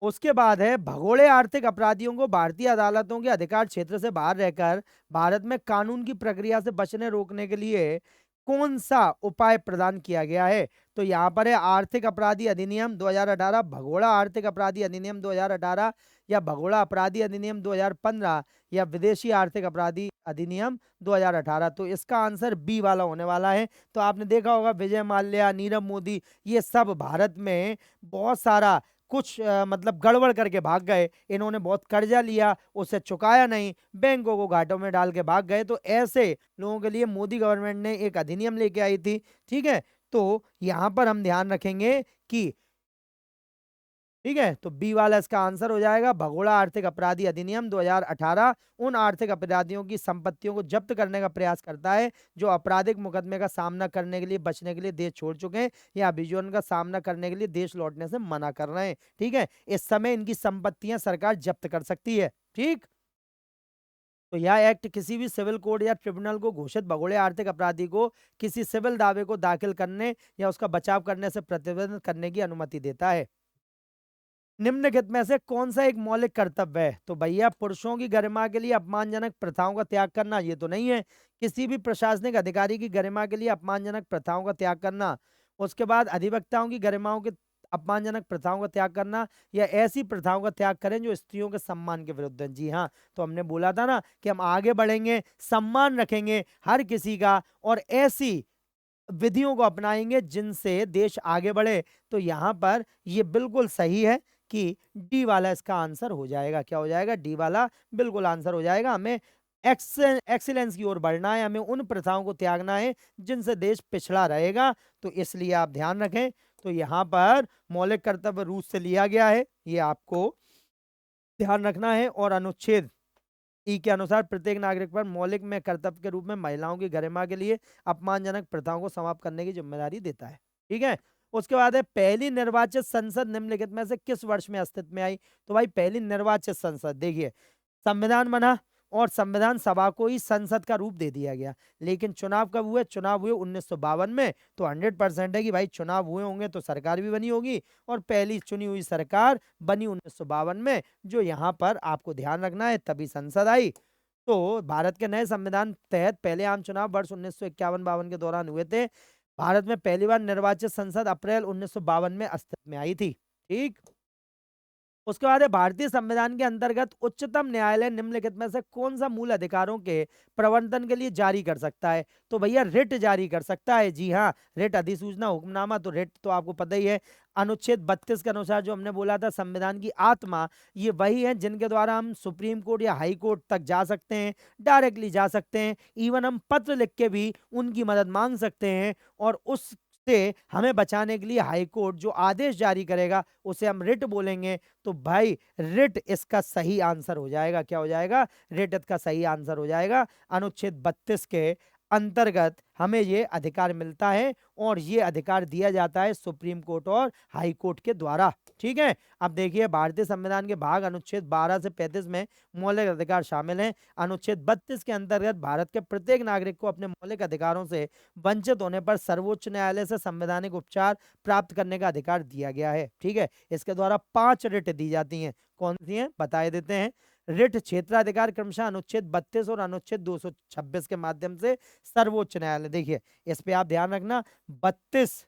उसके बाद है भगोड़े आर्थिक अपराधियों को भारतीय अदालतों के अधिकार क्षेत्र से बाहर रहकर भारत में कानून की प्रक्रिया से बचने रोकने के लिए कौन सा उपाय प्रदान किया गया है। तो यहाँ पर है आर्थिक अपराधी अधिनियम 2018, भगोड़ा आर्थिक अपराधी अधिनियम 2018, या भगोड़ा अपराधी अधिनियम 2015, या विदेशी आर्थिक अपराधी अधिनियम 2018। तो इसका आंसर बी वाला होने वाला है। तो आपने देखा होगा विजय माल्या, नीरव मोदी, ये सब भारत में बहुत सारा कुछ मतलब गड़बड़ करके भाग गए। इन्होंने बहुत कर्जा लिया, उसे चुकाया नहीं, बैंकों को घाटों में डाल के भाग गए। तो ऐसे लोगों के लिए मोदी गवर्नमेंट ने एक अधिनियम लेके आई थी। ठीक है, तो यहां पर हम ध्यान रखेंगे कि, ठीक है, तो बी वाला इसका आंसर हो जाएगा। भगोड़ा आर्थिक अपराधी अधिनियम 2018 उन आर्थिक अपराधियों की संपत्तियों को जब्त करने का प्रयास करता है जो आपराधिक मुकदमे का सामना करने के लिए बचने के लिए देश छोड़ चुके हैं या अभियोजन का सामना करने के लिए देश लौटने से मना कर रहे हैं। ठीक है, इस समय इनकी संपत्तियां सरकार जब्त कर सकती है। ठीक, तो यह एक्ट किसी भी सिविल कोर्ट या ट्रिब्यूनल को घोषित भगोड़े आर्थिक अपराधी को किसी सिविल दावे को दाखिल करने या उसका बचाव करने से प्रतिबंधित करने की अनुमति देता है। निम्नलिखित में से कौन सा एक मौलिक कर्तव्य है। तो भैया पुरुषों की गरिमा के लिए अपमानजनक प्रथाओं का त्याग करना, ये तो नहीं है। किसी भी प्रशासनिक अधिकारी की गरिमा के लिए अपमानजनक प्रथाओं का त्याग करना। उसके बाद अधिवक्ताओं की गरिमाओं के अपमानजनक प्रथाओं का त्याग करना, या ऐसी प्रथाओं का त्याग करें जो स्त्रियों के सम्मान के विरुद्ध हैं। जी हाँ, तो हमने बोला था ना कि हम आगे बढ़ेंगे, सम्मान रखेंगे हर किसी का और ऐसी विधियों को अपनाएंगे जिनसे देश आगे बढ़े। तो यहाँ पर ये बिल्कुल सही है कि डी वाला इसका आंसर हो जाएगा। क्या हो जाएगा, डी वाला बिल्कुल आंसर हो जाएगा। हमें एक्सीलेंस की ओर बढ़ना है, हमें उन प्रथाओं को त्यागना है जिनसे देश पिछड़ा रहेगा। तो इसलिए आप ध्यान रखें। तो यहाँ पर मौलिक कर्तव्य रूस से लिया गया है, ये आपको ध्यान रखना है। और अनुच्छेद ई के अनुसार प्रत्येक नागरिक पर मौलिक में कर्तव्य के रूप में महिलाओं की गरिमा के लिए अपमानजनक प्रथाओं को समाप्त करने की जिम्मेदारी देता है। ठीक है, उसके बाद है पहली निर्वाचित संसद निम्नलिखित में से किस वर्ष में अस्तित्व में आई? तो भाई पहली निर्वाचित संसद, देखिए संविधान बना और संविधान सभा को ही संसद का रूप दे दिया गया, लेकिन चुनाव कब हुए? चुनाव हुए 1952 में। तो 100% है कि भाई चुनाव हुए होंगे तो सरकार भी बनी होगी, और पहली चुनी हुई सरकार बनी 1952 में, जो यहाँ पर आपको ध्यान रखना है, तभी संसद आई। तो भारत के नए संविधान तहत पहले आम चुनाव वर्ष 1951-52 के दौरान हुए थे। भारत में पहली बार निर्वाचित संसद अप्रैल 1952 में अस्तित्व में आई थी। ठीक, उसके बाद है भारतीय संविधान के अंतर्गत उच्चतम न्यायालय निम्नलिखित में से कौन सा मूल अधिकारों के प्रवर्तन के लिए जारी कर सकता है? तो भैया रिट जारी कर सकता है। जी हाँ, रिट, अधिसूचना, हुक्मनामा। तो रिट तो आपको पता ही है, अनुच्छेद 32 के अनुसार जो हमने बोला था संविधान की आत्मा, ये वही है जिनके द्वारा हम सुप्रीम कोर्ट या हाई कोर्ट तक जा सकते हैं, डायरेक्टली जा सकते हैं, इवन हम पत्र लिख के भी उनकी मदद मांग सकते हैं, और उस से हमें बचाने के लिए हाई कोर्ट जो आदेश जारी करेगा उसे हम रिट बोलेंगे। तो भाई रिट इसका सही आंसर हो जाएगा। क्या हो जाएगा? रिट इसका सही आंसर हो जाएगा। अनुच्छेद 32 के अंतर्गत हमें ये अधिकार मिलता है, और ये अधिकार दिया जाता है सुप्रीम कोर्ट और हाई कोर्ट के द्वारा। ठीक है, अब देखिए भारतीय संविधान के भाग अनुच्छेद 12 से 35 में मौलिक अधिकार शामिल हैं। अनुच्छेद 32 के अंतर्गत भारत के प्रत्येक नागरिक को अपने मौलिक अधिकारों से वंचित होने पर सर्वोच्च न्यायालय से संवैधानिक उपचार प्राप्त करने का अधिकार दिया गया है। ठीक है, इसके द्वारा 5 रिट दी जाती हैं। कौन सी हैं बताए देते हैं। रिट क्षेत्राधिकार क्रमशः अनुच्छेद 32 और अनुच्छेद 226 के माध्यम से सर्वोच्च न्यायालय, देखिए इस पे आप ध्यान रखना, 32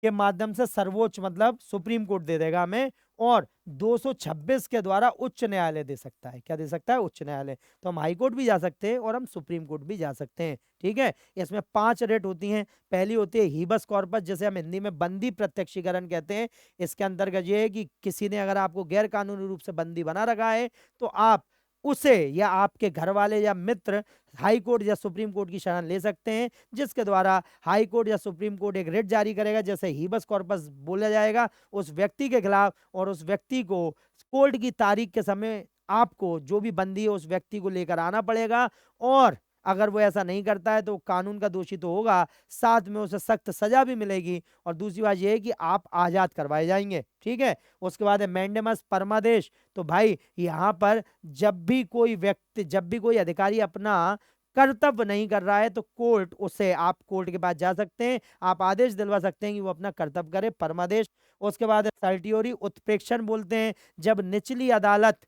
के माध्यम से सर्वोच्च मतलब सुप्रीम कोर्ट दे देगा हमें, और 226 के द्वारा उच्च न्यायालय दे सकता है। क्या दे सकता है? उच्च न्यायालय। तो हम हाई कोर्ट भी जा सकते हैं और हम सुप्रीम कोर्ट भी जा सकते हैं। ठीक है, इसमें 5 रेट होती हैं। पहली होती है हीबस कॉर्पस, जिसे हम हिंदी में बंदी प्रत्यक्षीकरण कहते हैं। इसके अंतर्गत ये है कि किसी ने अगर आपको गैर कानूनी रूप से बंदी बना रखा है, तो आप उसे या आपके घर वाले या मित्र हाई कोर्ट या सुप्रीम कोर्ट की शरण ले सकते हैं, जिसके द्वारा हाई कोर्ट या सुप्रीम कोर्ट एक रिट जारी करेगा, जैसे हीबस कॉर्पस बोला जाएगा, उस व्यक्ति के खिलाफ, और उस व्यक्ति को कोर्ट की तारीख के समय आपको जो भी बंदी है उस व्यक्ति को लेकर आना पड़ेगा, और अगर वो ऐसा नहीं करता है तो कानून का दोषी तो होगा, साथ में उसे सख्त सजा भी मिलेगी, और दूसरी बात यह है कि आप आजाद करवाए जाएंगे। ठीक है, उसके बाद है मैंडेमस परमादेश। तो भाई यहाँ पर जब भी कोई व्यक्ति, जब भी कोई अधिकारी अपना कर्तव्य नहीं कर रहा है, तो कोर्ट उसे, आप कोर्ट के पास जा सकते हैं, आप आदेश दिलवा सकते हैं कि वो अपना कर्तव्य करे, परमादेश। उसके बाद सर्टियोरी उत्प्रेक्षण बोलते हैं, जब निचली अदालत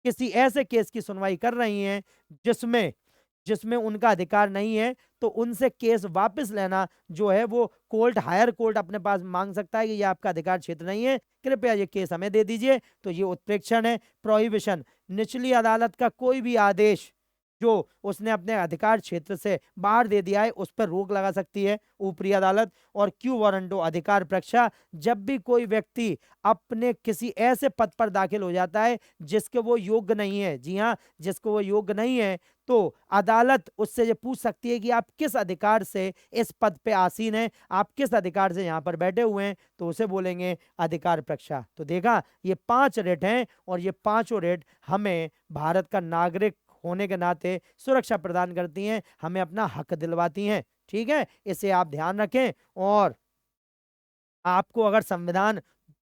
किसी ऐसे केस की सुनवाई कर रही है जिसमें जिसमें उनका अधिकार नहीं है, तो उनसे केस वापस लेना जो है वो कोर्ट, हायर कोर्ट अपने पास मांग सकता है कि ये आपका अधिकार क्षेत्र नहीं है, कृपया ये केस हमें दे दीजिए। तो ये उत्प्रेक्षण है। प्रोहिबिशन, निचली अदालत का कोई भी आदेश जो उसने अपने अधिकार क्षेत्र से बाहर दे दिया है उस पर रोक लगा सकती है ऊपरी अदालत। और क्यू वारंटो, अधिकार परीक्षा, जब भी कोई व्यक्ति अपने किसी ऐसे पद पर दाखिल हो जाता है जिसके वो योग्य नहीं है, जी हाँ, जिसको वो योग्य नहीं है, तो अदालत उससे ये पूछ सकती है कि आप किस अधिकार से इस पद पे आसीन हैं, आप किस अधिकार से यहाँ पर बैठे हुए हैं, तो उसे बोलेंगे अधिकार परीक्षा। तो देखा, ये 5 रेट हैं, और ये पांचों रेट हमें भारत का नागरिक होने के नाते सुरक्षा प्रदान करती हैं, हमें अपना हक दिलवाती हैं। ठीक है, इसे आप ध्यान रखें। और आपको अगर संविधान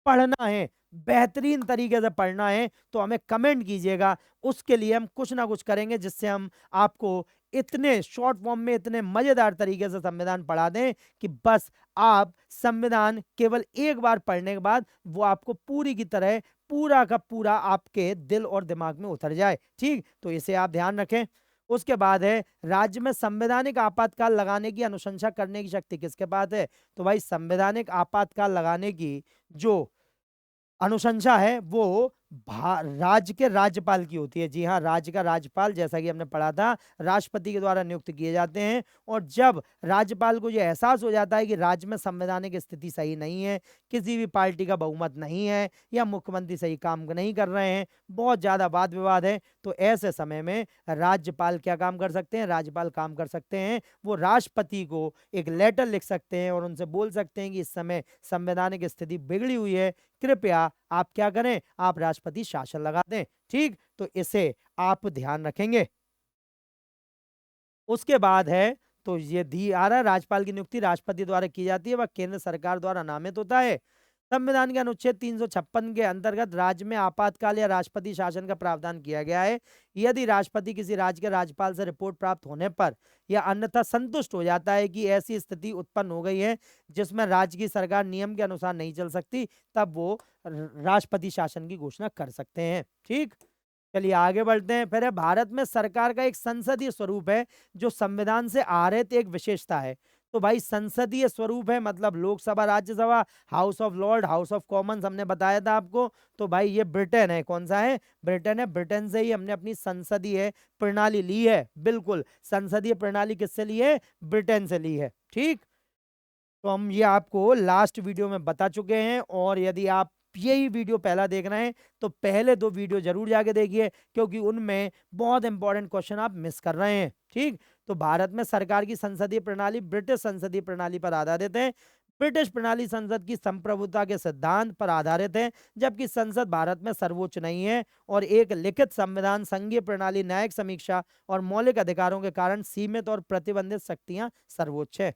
पढ़ना है, बेहतरीन तरीके से पढ़ना है, तो हमें कमेंट कीजिएगा, उसके लिए हम कुछ ना कुछ करेंगे जिससे हम आपको इतने शॉर्ट फॉर्म में, इतने मजेदार तरीके से संविधान पढ़ा दें कि बस आप संविधान केवल एक बार पढ़ने के बाद वो आपको पूरी की तरह, पूरा का पूरा आपके दिल और दिमाग में उतर जाए। ठीक, तो इसे आप ध्यान रखें। उसके बाद है राज्य में संवैधानिक आपातकाल लगाने की अनुशंसा करने की शक्ति किसके पास है? तो भाई संवैधानिक आपातकाल लगाने की जो अनुशंसा है वो राज्य के राज्यपाल की होती है। जी हाँ, राज्य का राज्यपाल, जैसा कि हमने पढ़ा था, राष्ट्रपति के द्वारा नियुक्त किए जाते हैं। और जब राज्यपाल को यह एहसास हो जाता है कि राज्य में संवैधानिक स्थिति सही नहीं है, किसी भी पार्टी का बहुमत नहीं है, या मुख्यमंत्री सही काम नहीं कर रहे हैं, बहुत ज्यादा वाद विवाद है, तो ऐसे समय में राज्यपाल क्या काम कर सकते हैं? राज्यपाल काम कर सकते हैं, वो राष्ट्रपति को एक लेटर लिख सकते हैं और उनसे बोल सकते हैं कि इस समय संवैधानिक स्थिति बिगड़ी हुई है, कृपया आप क्या करें? आप राष्ट्रपति शासन लगा दें। ठीक, तो इसे आप ध्यान रखेंगे। उसके बाद है, तो ये दी आ रहा है, राज्यपाल की नियुक्ति राष्ट्रपति द्वारा की जाती है, वह केंद्र सरकार द्वारा नामित होता है। संविधान के अनुच्छेद 356 के अंतर्गत राज्य में आपातकाल या राष्ट्रपति शासन का प्रावधान किया गया है। यदि राष्ट्रपति किसी राज्य के राज्यपाल से रिपोर्ट प्राप्त होने पर या अन्यथा संतुष्ट हो जाता है कि ऐसी स्थिति उत्पन्न हो गई है जिसमें राज्य की सरकार नियम के अनुसार नहीं चल सकती, तब वो राष्ट्रपति शासन की घोषणा कर सकते हैं। ठीक, चलिए आगे बढ़ते हैं। फिर है, भारत में सरकार का एक संसदीय स्वरूप है जो संविधान से आहरित एक विशेषता है। तो भाई संसदीय स्वरूप है मतलब Lok Sabha, Rajya Sabha, house of Lord, house of Commons हमने बताया था आपको। तो भाई ये ब्रिटेन है, कौन सा है? ब्रिटेन है। ब्रिटेन से ही हमने अपनी संसदीय प्रणाली ली है। बिल्कुल, संसदीय प्रणाली किससे ली है? ब्रिटेन से ली है। ठीक, तो हम ये आपको लास्ट वीडियो में बता चुके हैं, और यदि आप यही वीडियो पहला देख रहे हैं तो पहले 2 वीडियो जरूर जाके देखिए, क्योंकि उनमें बहुत इंपॉर्टेंट क्वेश्चन आप मिस कर रहे हैं। ठीक, तो भारत में सरकार की संसदीय प्रणाली ब्रिटिश संसदीय प्रणाली पर आधारित है। ब्रिटिश प्रणाली संसद की संप्रभुता के सिद्धांत पर आधारित है, जबकि संसद भारत में सर्वोच्च नहीं है, और एक लिखित संविधान, संघीय प्रणाली, न्यायिक समीक्षा और मौलिक अधिकारों के कारण सीमित और प्रतिबंधित शक्तियां सर्वोच्च है।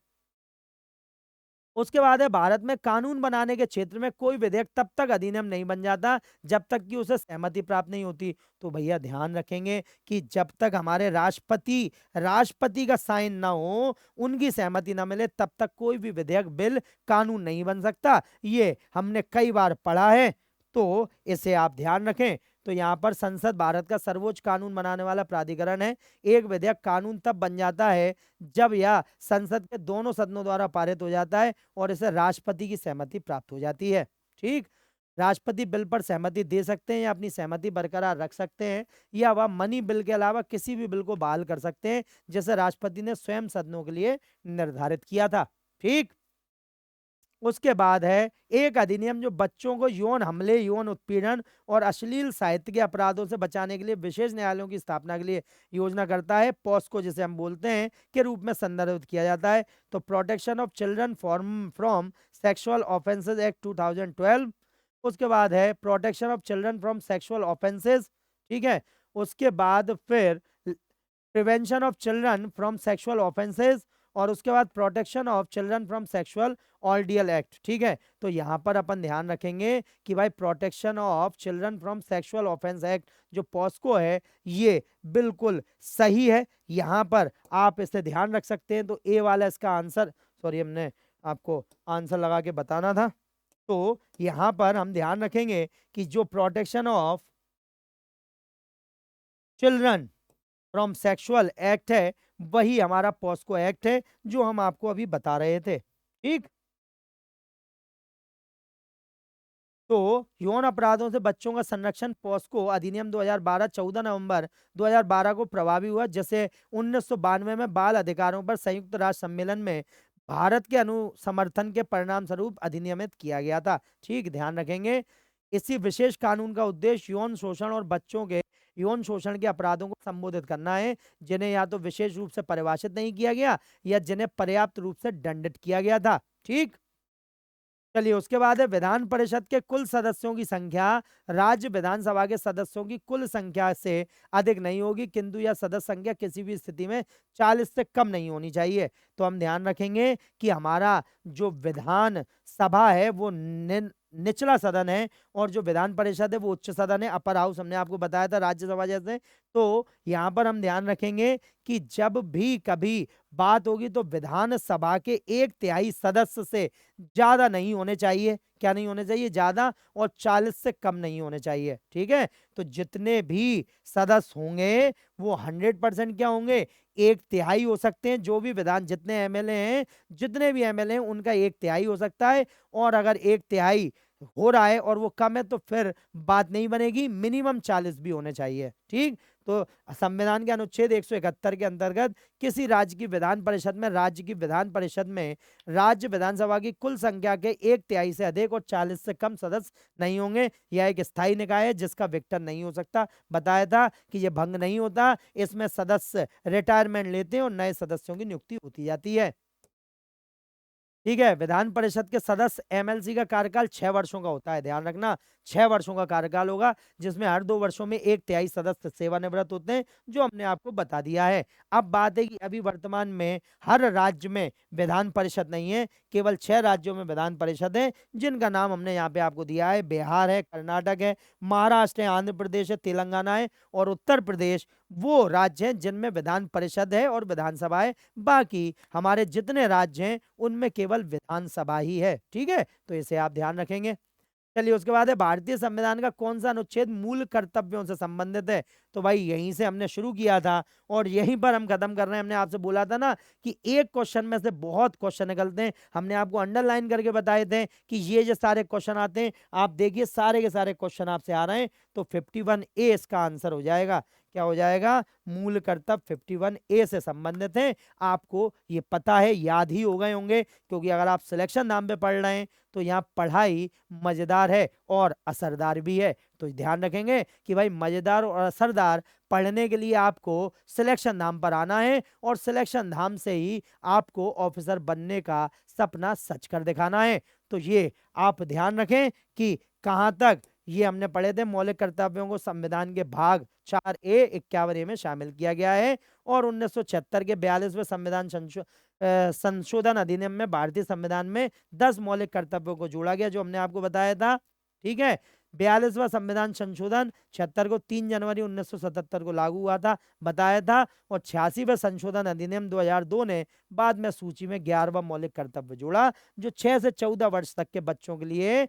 उसके बाद है, भारत में कानून बनाने के क्षेत्र में कोई विधेयक तब तक अधिनियम नहीं बन जाता जब तक कि उसे सहमति प्राप्त नहीं होती। तो भैया ध्यान रखेंगे कि जब तक हमारे राष्ट्रपति का साइन ना हो, उनकी सहमति ना मिले, तब तक कोई भी विधेयक, बिल, कानून नहीं बन सकता। ये हमने कई बार पढ़ा है, तो इसे आप ध्यान रखें। तो यहाँ पर संसद भारत का सर्वोच्च कानून बनाने वाला प्राधिकरण है। एक विधेयक कानून तब बन जाता है जब यह संसद के दोनों सदनों द्वारा पारित हो जाता है और इसे राष्ट्रपति की सहमति प्राप्त हो जाती है। ठीक, राष्ट्रपति बिल पर सहमति दे सकते हैं या अपनी सहमति बरकरार रख सकते हैं, या वह मनी बिल के अलावा किसी भी बिल को बहाल कर सकते हैं, जैसे राष्ट्रपति ने स्वयं सदनों के लिए निर्धारित किया था। ठीक, उसके बाद है, एक अधिनियम जो बच्चों को यौन हमले, यौन उत्पीड़न और अश्लील साहित्य के अपराधों से बचाने के लिए विशेष न्यायालयों की स्थापना के लिए योजना करता है। पॉस्को जिसे हम बोलते हैं के रूप में संदर्भित किया जाता है। तो protection of children from sexual offences act 2012। उसके बाद है protection of children from sexual offences. ठीक है, उसके बाद फिर prevention of children from sexual offences, और उसके बाद protection of children from sexual ordeal act. ठीक है, तो यहां पर अपन ध्यान रखेंगे कि भाई protection of children from sexual offence act जो पॉस्को है, ये बिल्कुल सही है। यहां पर आप इसे ध्यान रख सकते हैं। तो ए वाला इसका आंसर, सॉरी हमने आपको आंसर लगा के बताना था। तो यहां पर हम ध्यान रखेंगे कि जो protection of children from sexual act है, वही हमारा पॉस्को एक्ट है जो हम आपको अभी बता रहे थे। ठीक, तो यौन अपराधों से बच्चों का संरक्षण पॉस्को अधिनियम 2012 14 नवंबर 2012 को प्रभावी हुआ, जैसे 1992 में बाल अधिकारों पर संयुक्त राष्ट्र सम्मेलन में भारत के अनुसमर्थन के परिणाम स्वरूप अधिनियमित किया गया था। ठीक, ध्यान रखेंगे। इसी विशेष कानून का उद्देश्य यौन शोषण और बच्चों के यौन शोषण के अपराधों को संबोधित करना है, जिन्हें या तो विशेष रूप से परिभाषित नहीं किया गया या जिन्हें पर्याप्त रूप से दंडित किया गया था। ठीक, चलिए उसके बाद है, विधान परिषद के कुल सदस्यों की संख्या राज्य विधानसभा के सदस्यों की कुल संख्या से अधिक नहीं होगी, किंतु यह सदस्य संख्या किसी भी स्थिति में 40 से कम नहीं होनी चाहिए। तो हम ध्यान रखेंगे कि हमारा जो विधान सभा है वो निचला सदन है, और जो विधान परिषद है वो उच्च सदन है, अपर हाउस हमने आपको बताया था राज्यसभा जैसे। तो यहाँ पर हम ध्यान रखेंगे कि जब भी कभी बात होगी तो विधानसभा के 1/3 सदस्य से ज्यादा नहीं होने चाहिए। क्या नहीं होने चाहिए? ज्यादा, और 40 से कम नहीं होने चाहिए। ठीक है, तो जितने भी सदस्य होंगे वो 100% क्या होंगे? 1/3 हो सकते हैं। जो भी विधान जितने एमएलए हैं, जितने भी एमएलए हैं उनका 1/3 हो सकता है, और अगर 1/3 हो रहा है और वो कम है तो फिर बात नहीं बनेगी, मिनिमम 40 भी होने चाहिए। ठीक, तो संविधान के अनुच्छेद 171 के अंतर्गत किसी राज्य की विधान परिषद में राज्य विधानसभा की कुल संख्या के 1/3 से अधिक और 40 से कम सदस्य नहीं होंगे। यह एक स्थायी निकाय है जिसका विघटन नहीं हो सकता। बताया था कि यह भंग नहीं होता, इसमें सदस्य रिटायरमेंट लेते हैं और नए सदस्यों की नियुक्ति होती जाती है। ठीक है। विधान परिषद के सदस्य एमएलसी का कार्यकाल 6 वर्षों का होता है, ध्यान रखना 6 वर्षों का कार्यकाल होगा, जिसमें हर 2 वर्षों में 1/3 सदस्य सेवानिवृत्त होते हैं, जो हमने आपको बता दिया है। अब बात है कि अभी वर्तमान में हर राज्य में विधान परिषद नहीं है, केवल 6 राज्यों में विधान परिषद है, जिनका नाम हमने यहाँ पे आपको दिया है। बिहार है, कर्नाटक है, महाराष्ट्र है, आंध्र प्रदेश है, तेलंगाना है और उत्तर प्रदेश वो राज्य हैं जिनमें विधान परिषद है और विधानसभा है। बाकी हमारे जितने राज्य हैं उनमें केवल विधानसभा ही है। ठीक है, तो इसे आप ध्यान रखेंगे। चलिए, उसके बाद है भारतीय संविधान का कौन सा अनुच्छेद मूल कर्तव्यों से संबंधित है। तो भाई यहीं से हमने शुरू किया था और यहीं पर हम खत्म कर रहे हैं। हमने आपसे बोला था ना कि एक क्वेश्चन में से बहुत क्वेश्चन निकलते हैं। हमने आपको अंडरलाइन करके बताए थे कि ये जो सारे क्वेश्चन आते हैं, आप देखिए सारे के सारे क्वेश्चन आपसे आ रहे हैं। तो 51A इसका आंसर हो जाएगा। क्या हो जाएगा? मूल कर्तव्य 51A से संबंधित है। आपको ये पता है, याद ही हो गए होंगे, क्योंकि अगर आप सिलेक्शन नाम पे पढ़ रहे हैं तो यहाँ पढ़ाई मजेदार है और असरदार भी है। तो ध्यान रखेंगे कि भाई मजेदार और असरदार पढ़ने के लिए आपको सिलेक्शन धाम पर आना है और सिलेक्शन धाम से ही आपको ऑफिसर बनने का सपना सच कर दिखाना है। तो ये आप ध्यान रखें कि कहाँ तक ये हमने पढ़े थे। मौलिक कर्तव्यों को संविधान के भाग 4A 51A में शामिल किया गया है और 1976 के 42वें संविधान संशोधन अधिनियम में भारतीय संविधान में 10 मौलिक कर्तव्यों को जोड़ा गया, जो हमने आपको बताया था। ठीक है, 42वां संविधान संशोधन 76 को 3 जनवरी 1977 को लागू हुआ था, बताया था। और 86वें संशोधन अधिनियम 2002 ने बाद में सूची में 11वां मौलिक कर्तव्य जोड़ा, जो 6 से 14 वर्ष तक के बच्चों के लिए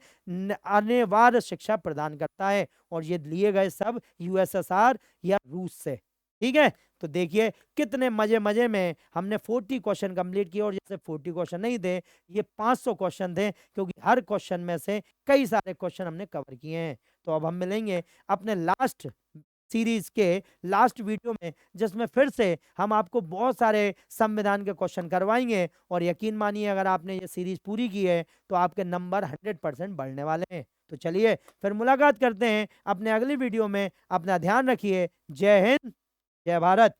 अनिवार्य शिक्षा प्रदान करता है। और ये लिए गए सब यूएसएसआर या रूस से। ठीक है, तो देखिए कितने मजे मजे में हमने 40 क्वेश्चन कंप्लीट किए। और जैसे 40 क्वेश्चन नहीं थे, ये 500 क्वेश्चन थे, क्योंकि हर क्वेश्चन में से कई सारे क्वेश्चन हमने कवर किए हैं। तो अब हम मिलेंगे अपने लास्ट सीरीज के लास्ट वीडियो में, जिसमें फिर से हम आपको बहुत सारे संविधान के क्वेश्चन करवाएंगे। और यकीन मानिए, अगर आपने ये सीरीज पूरी की है तो आपके नंबर 100% बढ़ने वाले हैं। तो चलिए फिर मुलाकात करते हैं अपने अगली वीडियो में। अपना ध्यान रखिए। जय हिंद, जय भारत।